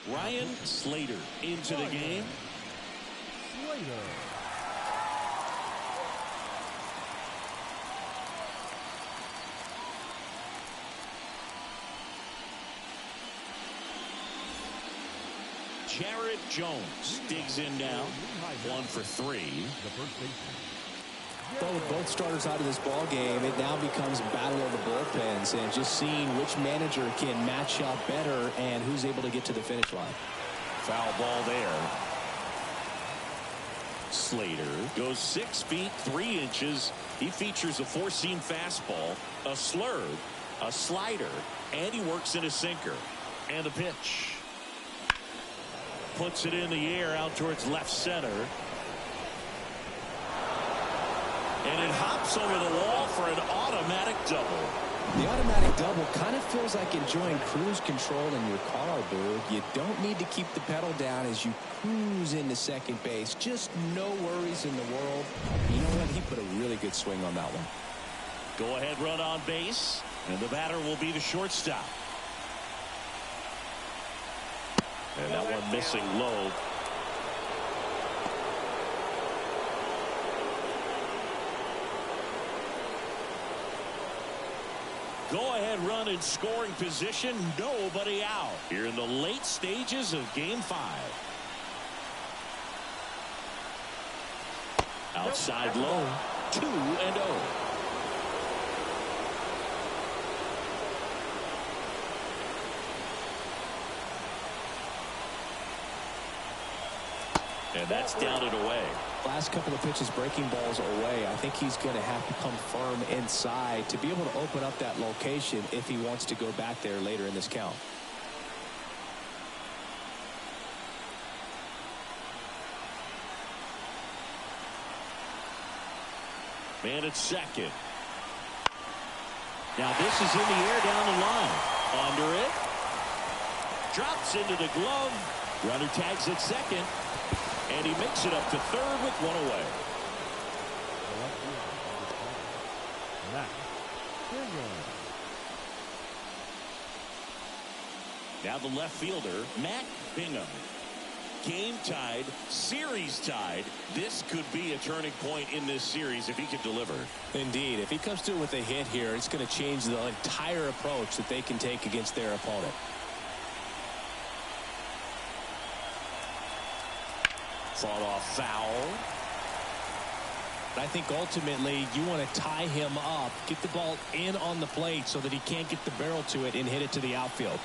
Ryan Slater into the game. Slater. Jared Jones digs in now. 1 for 3. The first baseman. Well, with both starters out of this ball game, it now becomes a battle of the bullpens and just seeing which manager can match up better and who's able to get to the finish line. Foul ball there. Slater goes 6 feet 3 inches. He features a 4-seam fastball, a slurve, a slider, and he works in a sinker. And the pitch. Puts it in the air out towards left center. And it hops over the wall for an automatic double. The automatic double kind of feels like enjoying cruise control in your car, Boo. You don't need to keep the pedal down as you cruise into second base. Just no worries in the world. You know what? He put a really good swing on that one. Go ahead run on base. And the batter will be the shortstop. And that one missing low. Go-ahead run in scoring position. Nobody out here in the late stages of Game 5. Outside low. 2-0. And that's down and away. Last couple of pitches breaking balls away. I think he's going to have to come firm inside to be able to open up that location if he wants to go back there later in this count. Man at second. Now this is in the air down the line. Under it. Drops into the glove. Runner tags at second. And he makes it up to third with one away. Now the left fielder, Matt Bingham. Game tied, series tied. This could be a turning point in this series if he can deliver. Indeed. If he comes through with a hit here, it's going to change the entire approach that they can take against their opponent. Fought off foul. I think ultimately you want to tie him up, get the ball in on the plate so that he can't get the barrel to it and hit it to the outfield.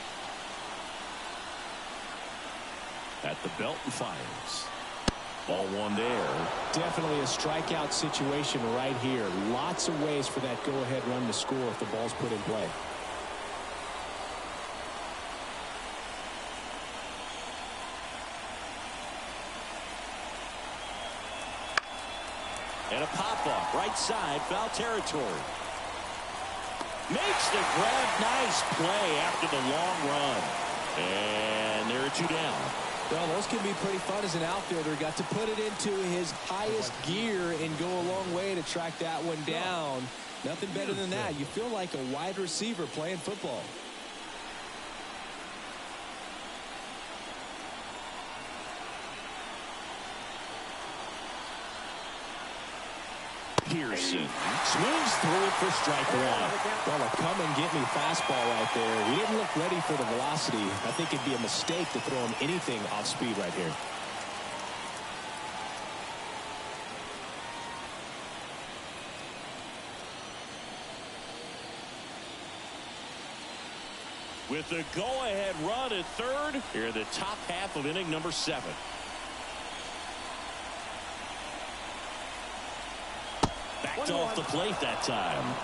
At the belt and fires. Ball one there. Definitely a strikeout situation right here. Lots of ways for that go-ahead run to score if the ball's put in play. And a pop-up, right side, foul territory. Makes the grab, nice play after the long run. And there are two down. Well, those can be pretty fun as an outfielder. Got to put it into his highest gear and go a long way to track that one down. Nothing better than that. You feel like a wide receiver playing football. Pearson swings through it for strike one. Well, a come-and-get-me fastball right there. He didn't look ready for the velocity. I think it'd be a mistake to throw him anything off speed right here. With the go-ahead run at third, here in the top half of inning number 7. Backed off the plate that time.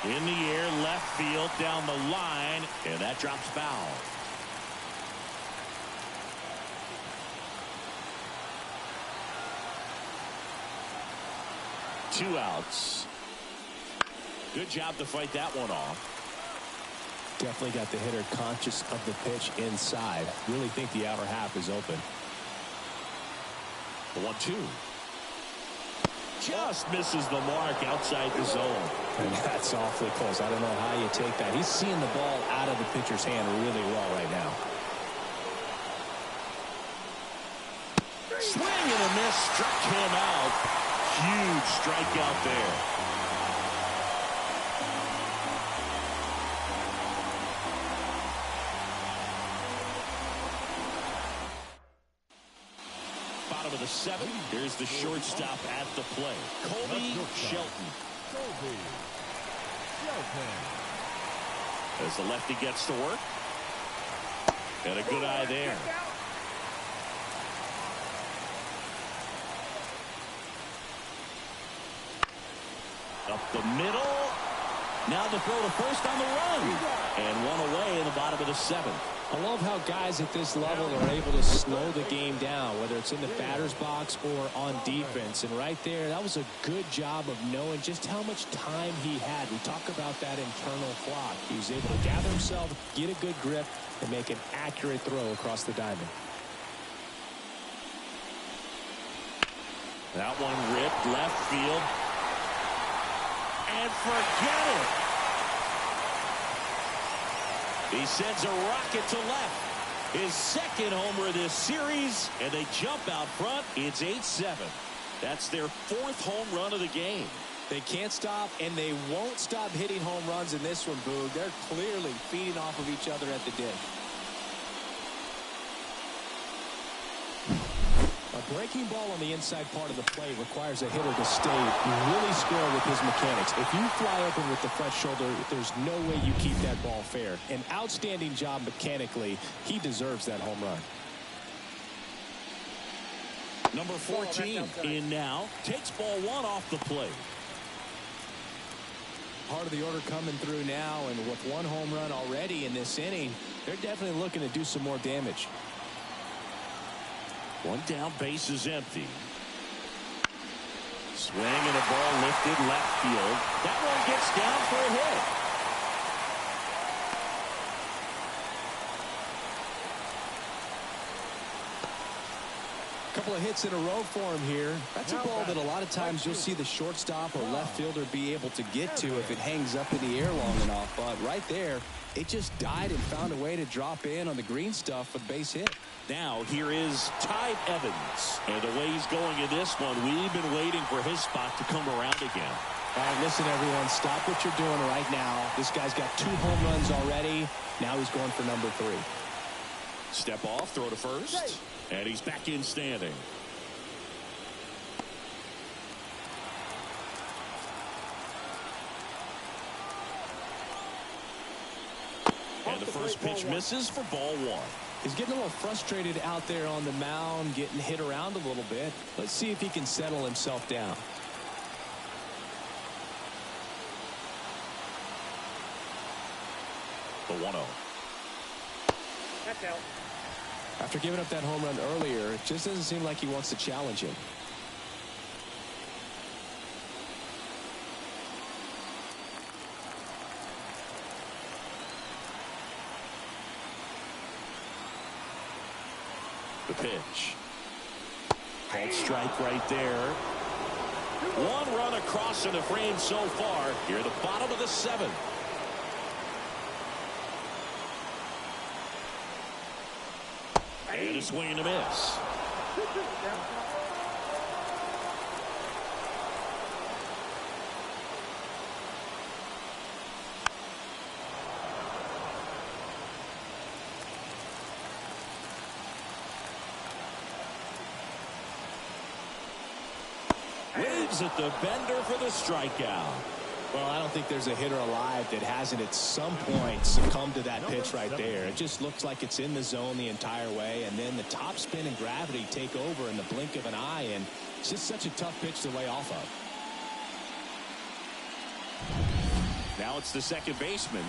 In the air, left field, down the line, and that drops foul. Two outs. Good job to fight that one off. Definitely got the hitter conscious of the pitch inside. Really think the outer half is open. The 1-2. Just misses the mark outside the zone. And that's awfully close. I don't know how you take that. He's seeing the ball out of the pitcher's hand really well right now. Swing and a miss, struck him out. Huge strikeout there. Bottom of the 7th. Here's the shortstop at the plate. Colby Shelton. As the lefty gets to work. And a good eye there. Up the middle. Now the throw to first on the run. And one away in the bottom of the 7th. I love how guys at this level are able to slow the game down, whether it's in the batter's box or on defense. And right there, that was a good job of knowing just how much time he had. We talk about that internal clock. He was able to gather himself, get a good grip, and make an accurate throw across the diamond. That one ripped left field. And forget it. He sends a rocket to left. His second homer of this series, and they jump out front. It's 8-7. That's their 4th home run of the game. They can't stop, and they won't stop hitting home runs in this one, Boog. They're clearly feeding off of each other at the dish. A breaking ball on the inside part of the plate requires a hitter to stay really square with his mechanics. If you fly open with the front shoulder, there's no way you keep that ball fair. An outstanding job mechanically. He deserves that home run. Number 14 in now. Takes ball 1 off the plate. Part of the order coming through now, and with 1 home run already in this inning, they're definitely looking to do some more damage. 1 down, base is empty. Swing and a ball lifted left field. That one gets down for a hit. Couple of hits in a row for him here. That's a ball that a lot of times you'll see the shortstop or left fielder be able to get to if it hangs up in the air long enough. But right there, it just died and found a way to drop in on the green stuff for the base hit. Now here is Ty Evans. And the way he's going in this one, we've been waiting for his spot to come around again. All right, listen, everyone, stop what you're doing right now. This guy's got 2 home runs already. Now he's going for number 3. Step off, throw to first. And he's back in standing. And the first pitch misses for ball 1. He's getting a little frustrated out there on the mound, getting hit around a little bit. Let's see if he can settle himself down. The 1-0. That's out. After giving up that home run earlier, it just doesn't seem like he wants to challenge him. The pitch. Called strike right there. 1 run across in the frame so far. Here at the bottom of the 7th. And a swing and a miss. Waves at the bender for the strikeout. Well, I don't think there's a hitter alive that hasn't at some point succumbed to that pitch right there. It just looks like it's in the zone the entire way, and then the top spin and gravity take over in the blink of an eye, and it's just such a tough pitch to lay off of. Now it's the second baseman.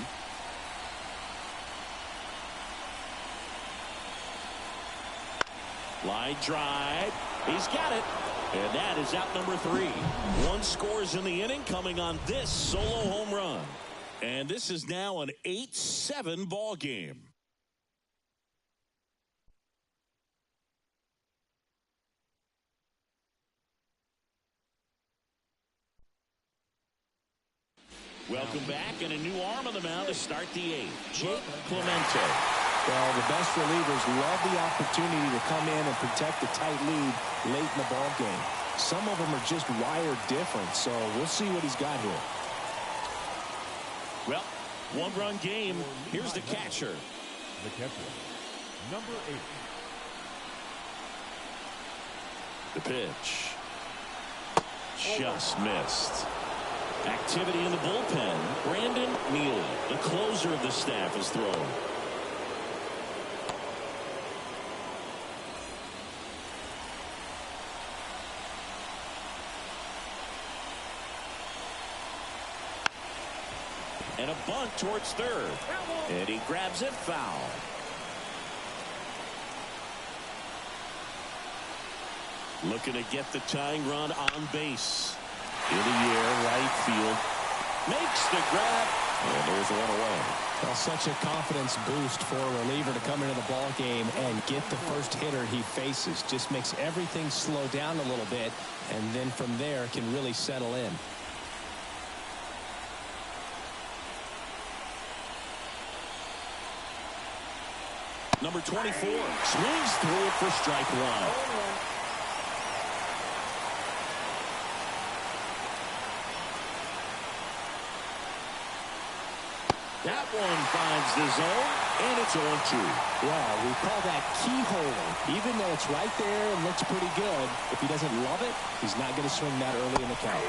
Line drive. He's got it. And that is out number 3. 1 scores in the inning coming on this solo home run. And this is now an 8-7 ball game. Welcome back, and a new arm on the mound to start the 8th. Jake Clemente. Well, the best relievers love the opportunity to come in and protect the tight lead late in the ball game. Some of them are just wired different, so we'll see what he's got here. Well, 1-run game. Here's the catcher. The catcher, number 8. The pitch. Just missed. Activity in the bullpen. Brandon Neely, the closer of the staff, is thrown. And a bunt towards third. And he grabs it foul. Looking to get the tying run on base. In the air, right field. Makes the grab. And there's one away. Well, such a confidence boost for a reliever to come into the ball game and get the first hitter he faces. Just makes everything slow down a little bit, and then from there can really settle in. Number 24 swings through it for strike 1. That one finds the zone, and it's 0-2. Yeah, we call that keyholing. Even though it's right there and looks pretty good, if he doesn't love it, he's not going to swing that early in the count.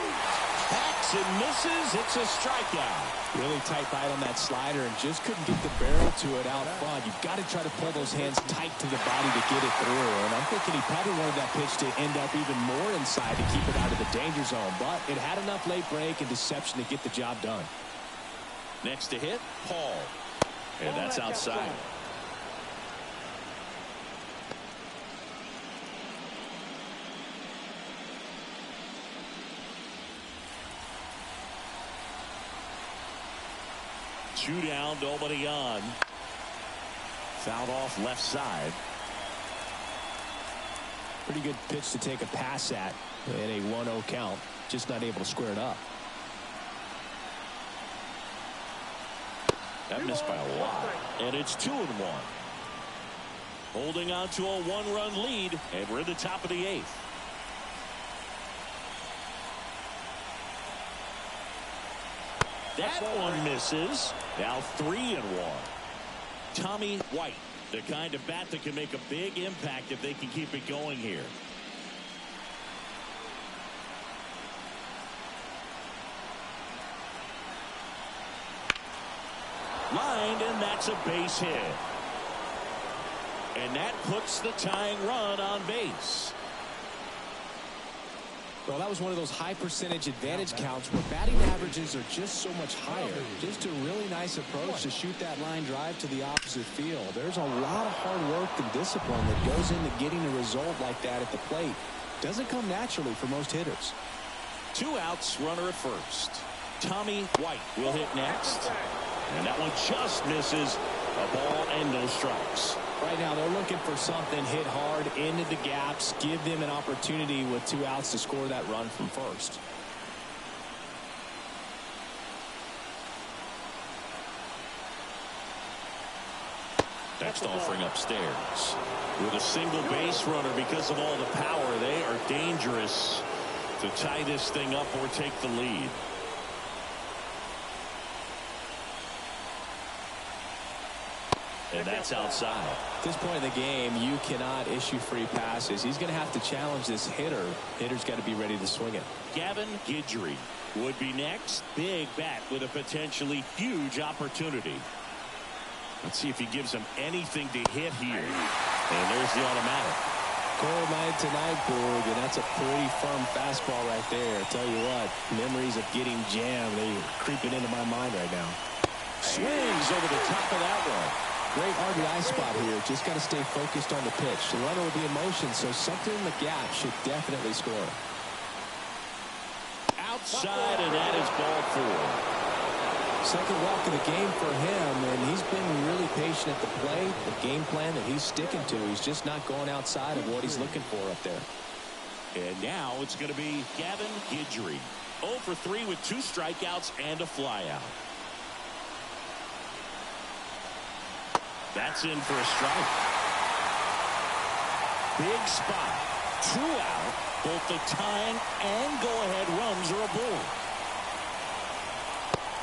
Hacks and misses. It's a strikeout. Really tight bite on that slider and just couldn't get the barrel to it out front. You've got to try to pull those hands tight to the body to get it through. And I'm thinking he probably wanted that pitch to end up even more inside to keep it out of the danger zone. But it had enough late break and deception to get the job done. Next to hit, Paul. And that's outside. Two down, nobody on. Fouled off left side. Pretty good pitch to take a pass at in a 1-0 count. Just not able to square it up. That missed by a lot. And it's 2-1. Holding on to a one-run lead, and we're in the top of the 8th. That one misses. Now 3-1. Tommy White, the kind of bat that can make a big impact if they can keep it going here. Lined, and that's a base hit. And that puts the tying run on base. Well, that was one of those high percentage advantage counts where batting averages are just so much higher. Just a really nice approach to shoot that line drive to the opposite field. There's a lot of hard work and discipline that goes into getting a result like that at the plate. Doesn't come naturally for most hitters. 2 outs, runner at first. Tommy White will hit next. And that one just misses. A ball and no strikes. Right now they're looking for something hit hard into the gaps, give them an opportunity with 2 outs to score that run from first. Next offering upstairs. With a single base runner, because of all the power, they are dangerous to tie this thing up or take the lead. And that's outside. At this point in the game, you cannot issue free passes. He's going to have to challenge this hitter. Hitter's got to be ready to swing it. Gavin Guidry would be next. Big bat with a potentially huge opportunity. Let's see if he gives him anything to hit here. And there's the automatic. Cold night tonight, Boog, and that's a pretty firm fastball right there. I tell you what, memories of getting jammed, they're creeping into my mind right now. Swings over the top of that one. Great RBI spot here. Just got to stay focused on the pitch. The runner will be in motion, so something in the gap should definitely score. Outside, and that is ball 4. Second walk of the game for him, and he's been really patient at the plate. The game plan that he's sticking to. He's just not going outside of what he's looking for up there. And now it's going to be Gavin Guidry. 0 for 3 with 2 strikeouts and a flyout. That's in for a strike. Big spot. 2 out. Both the tying and go-ahead runs are aboard.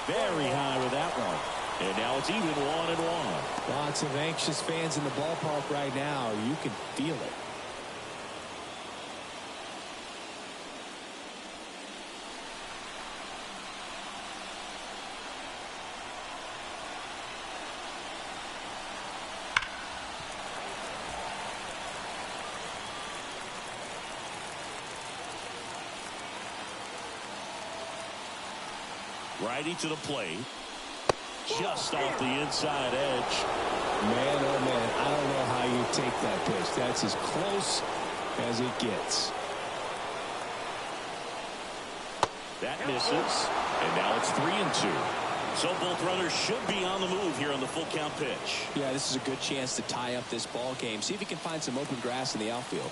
Very high with that one. And now it's even 1-1. Lots of anxious fans in the ballpark right now. You can feel it. Righty to the plate. Just off the inside edge. Man, oh man, I don't know how you take that pitch. That's as close as it gets. That misses. And now it's 3-2. So both runners should be on the move here on the full count pitch. Yeah, this is a good chance to tie up this ball game. See if he can find some open grass in the outfield.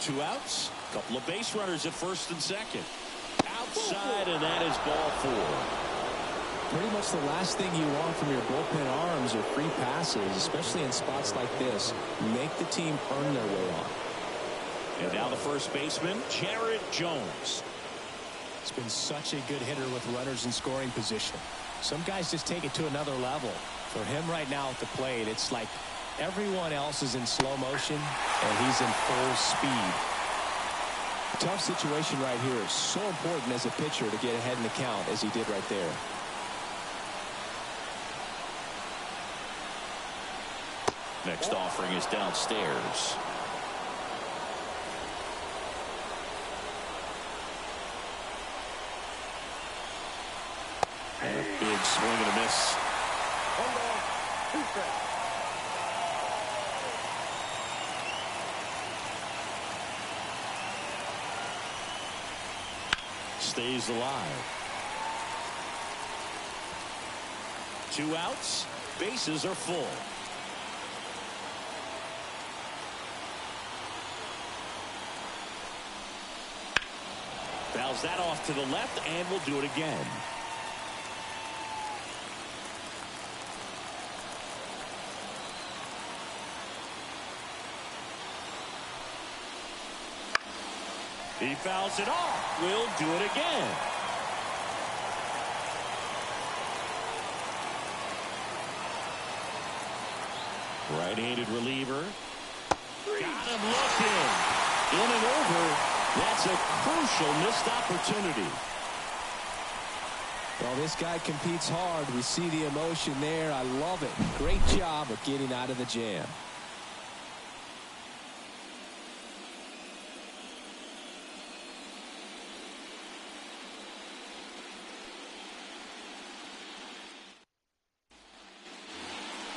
2 outs. Couple of base runners at first and second. Outside, and that is ball 4. Pretty much the last thing you want from your bullpen arms are free passes, especially in spots like this. Make the team earn their way on. And now the first baseman, Jared Jones. It's been such a good hitter with runners in scoring position. Some guys just take it to another level. For him right now at the plate, it's like everyone else is in slow motion, and he's in full speed. Tough situation right here. So important as a pitcher to get ahead in the count as he did right there. Next offering is downstairs. And a big swing and a miss. 1 ball, 2 strikes. Stays alive. 2 outs. Bases are full. Fouls that off to the left and will do it again. He fouls it off. Will do it again. Right-handed reliever. Got him looking. In and over. That's a crucial missed opportunity. Well, this guy competes hard. We see the emotion there. I love it. Great job of getting out of the jam.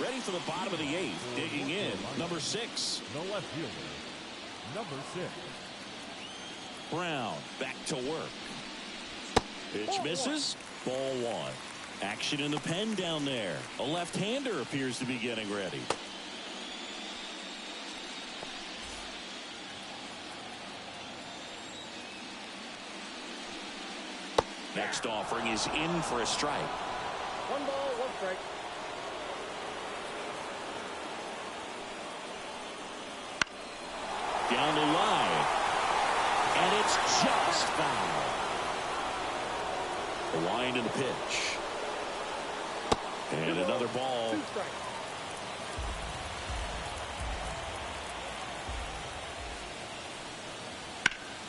Ready for the bottom of the eighth. Digging in, number 6. The left fielder, number 6. Brown back to work. Pitch misses. Ball 1. Action in the pen down there. A left-hander appears to be getting ready. Next offering is in for a strike. 1 ball, 1 strike. Down the line. And it's just foul. A wind in the pitch. And another ball. 2 strikes.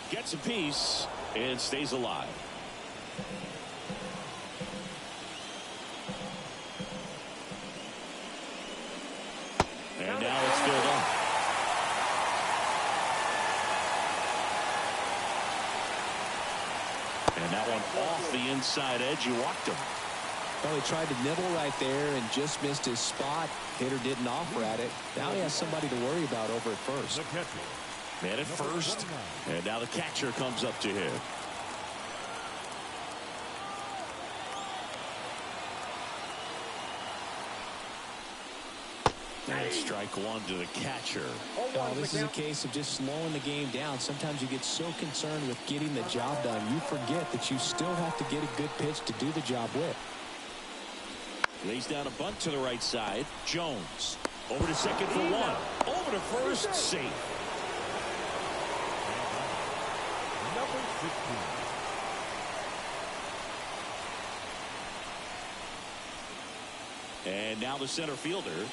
Gets a piece and stays alive. And now it's filled up. And that one off the inside edge. You walked him. Well, he tried to nibble right there and just missed his spot. Hitter didn't offer at it. Now he has somebody to worry about over at first. The catcher, Man at first. And now the catcher comes up to him. And strike 1 to the catcher. Well, this is a case of just slowing the game down. Sometimes you get so concerned with getting the job done, you forget that you still have to get a good pitch to do the job with. Lays down a bunt to the right side. Jones over to second for 1. Over to first. Safe. number 16. And now the center fielder.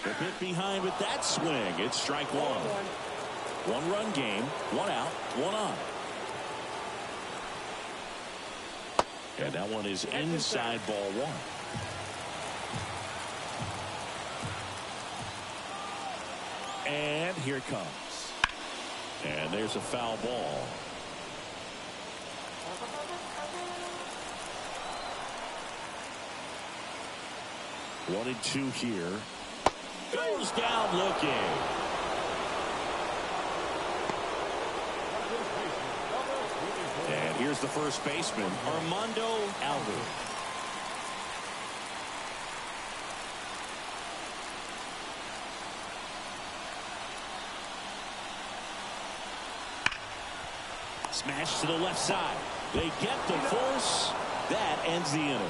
A bit behind with that swing. It's strike 1. 1-run game. 1 out. 1 on. And that one is inside ball 1. And here it comes. And there's a foul ball. One and 2 here. Goes down looking. And here's the first baseman, Armando Alvarez. Smash to the left side. They get the force. That ends the inning.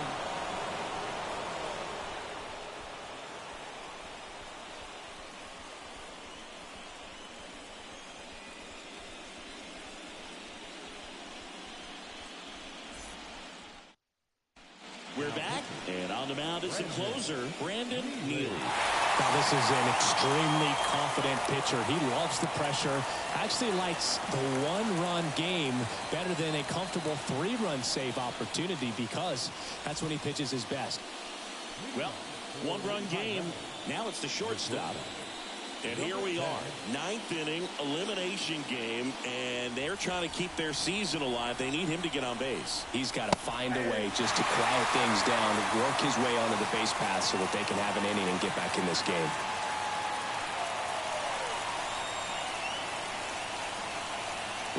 We're back, and on the mound is the closer, Brandon Neely. Now, this is an extremely confident pitcher. He loves the pressure. Actually likes the 1-run game better than a comfortable 3-run save opportunity because that's when he pitches his best. Well, 1-run game. Now it's the shortstop. And here we are, 9th inning, elimination game, and they're trying to keep their season alive. They need him to get on base. He's got to find a way just to quiet things down, work his way onto the base path so that they can have an inning and get back in this game.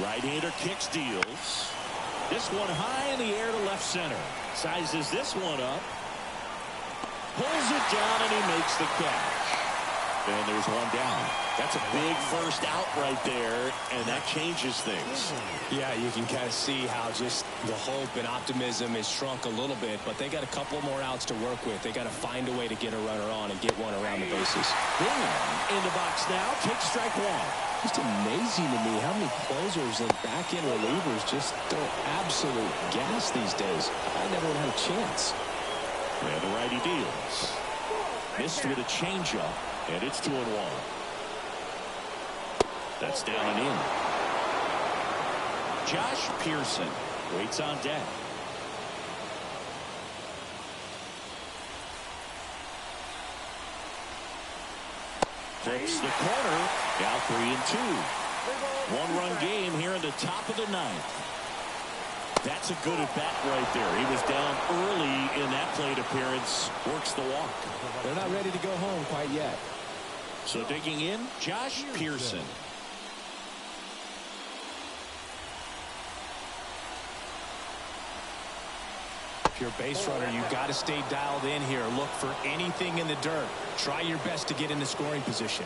Right-hander kicks, deals. This one high in the air to left center. Sizes this one up. Pulls it down, and he makes the catch. And there's one down. That's a big first out right there, and that changes things. Yeah, you can kind of see how just the hope and optimism is shrunk a little bit, but they got a couple more outs to work with. They got to find a way to get a runner on and get one around the bases. Boom. In the box now. Take strike one. Just amazing to me how many closers and back-end relievers just throw absolute gas these days. I never would have a chance. And the righty deals. Missed with a changeup, and it's 2-1. That's down and in. Josh Pearson waits on deck. Flips the corner. Now 3-2. One-run game here in the top of the ninth. That's a good at-bat right there. He was down early in that plate appearance. Works the walk. They're not ready to go home quite yet. So digging in, Josh Pearson. If you're a base runner, you've got to stay dialed in here. Look for anything in the dirt. Try your best to get into scoring position.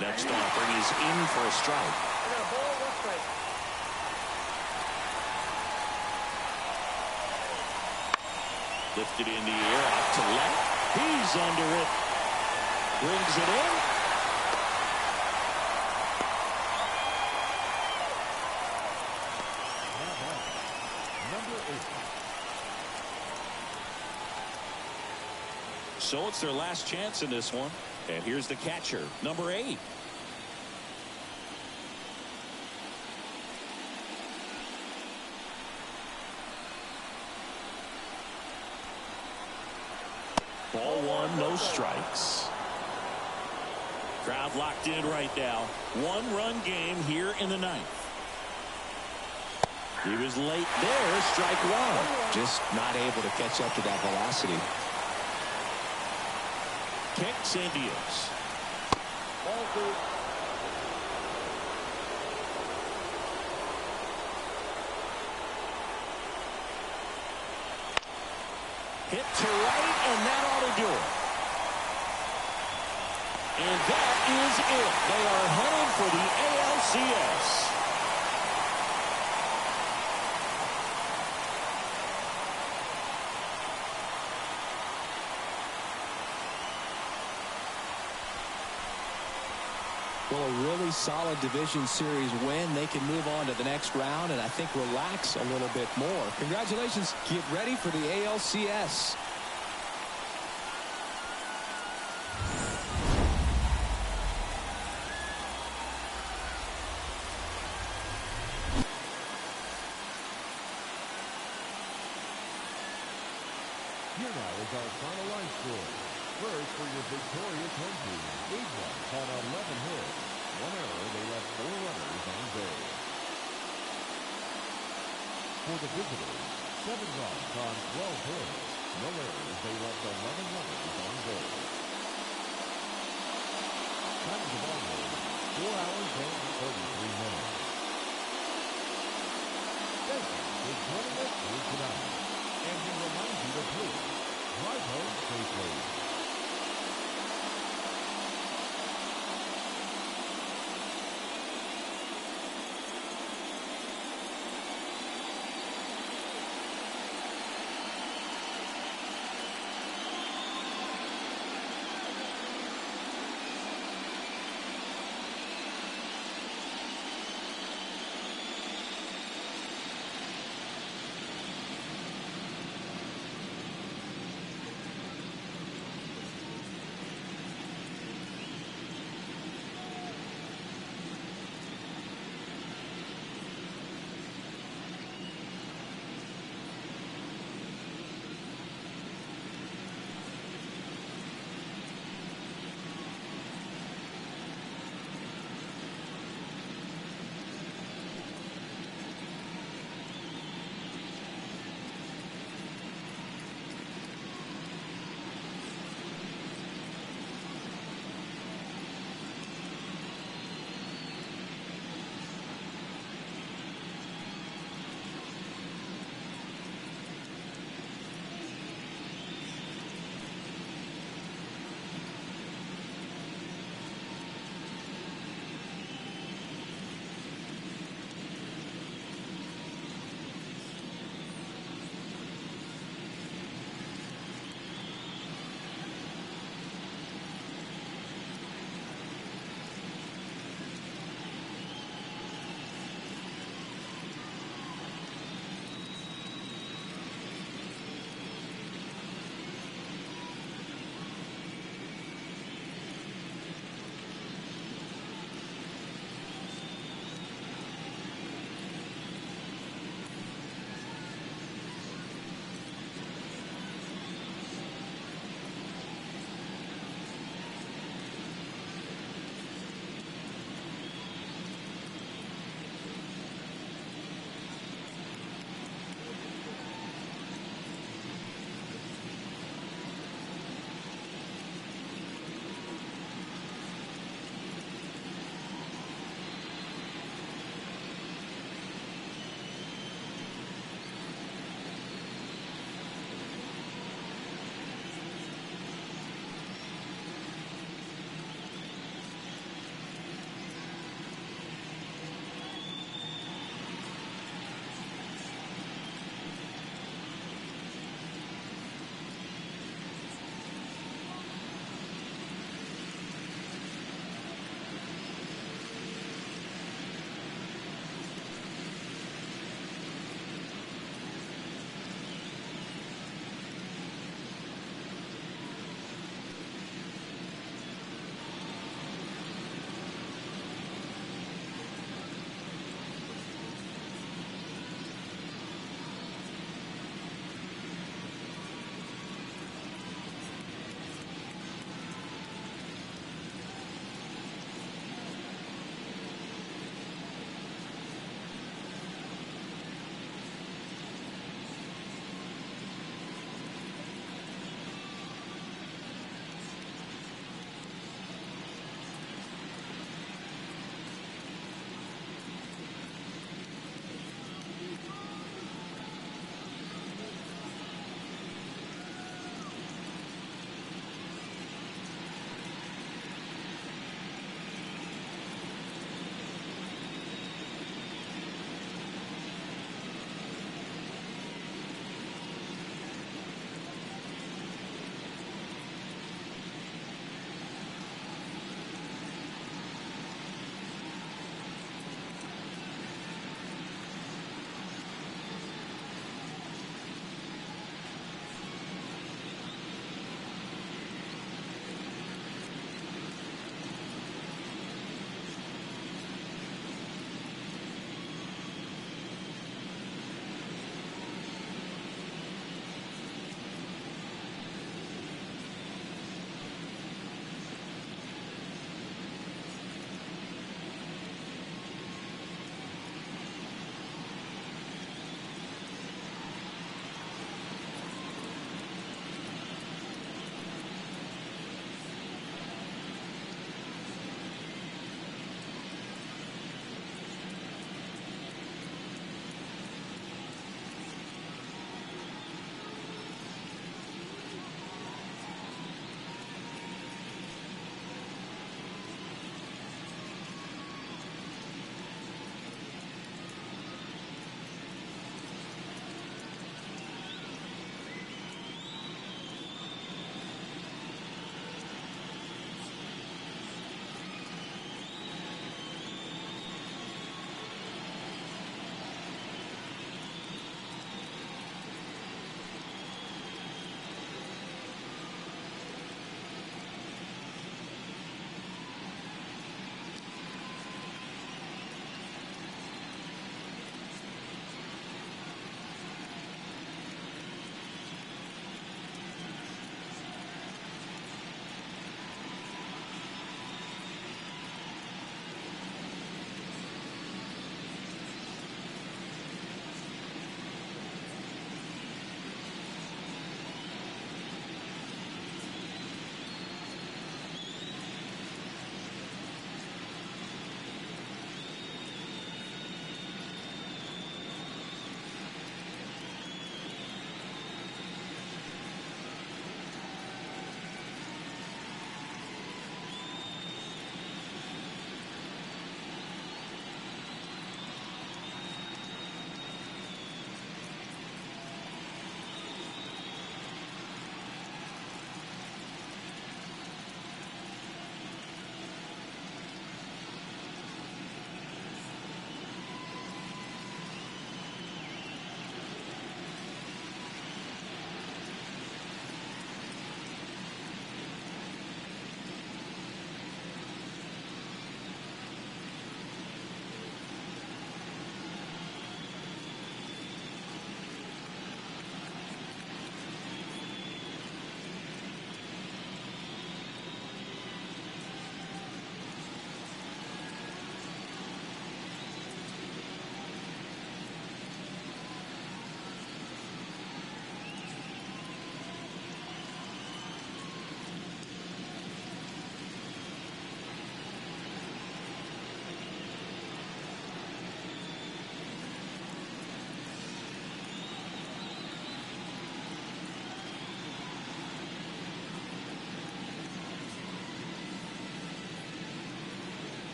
Next offering is in for a strike. Lifted in the air, out to left. He's under it. Brings it in. Number 8. So it's their last chance in this one. And here's the catcher, number 8. Ball one, no strikes. Crowd locked in right now. One-run game here in the ninth. He was late there. Strike one. Just not able to catch up to that velocity. Kicks and deals. Ball 2. Hit to right, and that ought to do it. And that is it. They are headed for the ALCS. Well, a really solid division series win. They can move on to the next round and I think relax a little bit more. Congratulations. Get ready for the ALCS. Here now is our final line score. First, for your victorious home team, DEACONS had 11 hits. One error, they left 4 runners on base. For the visitors, 7 runs on 12 hits. No errors, they left 11 runners on base. Time of the ball game, 4 hours and 33 minutes. Thank you for joining us here tonight. And we remind you to please drive home safely.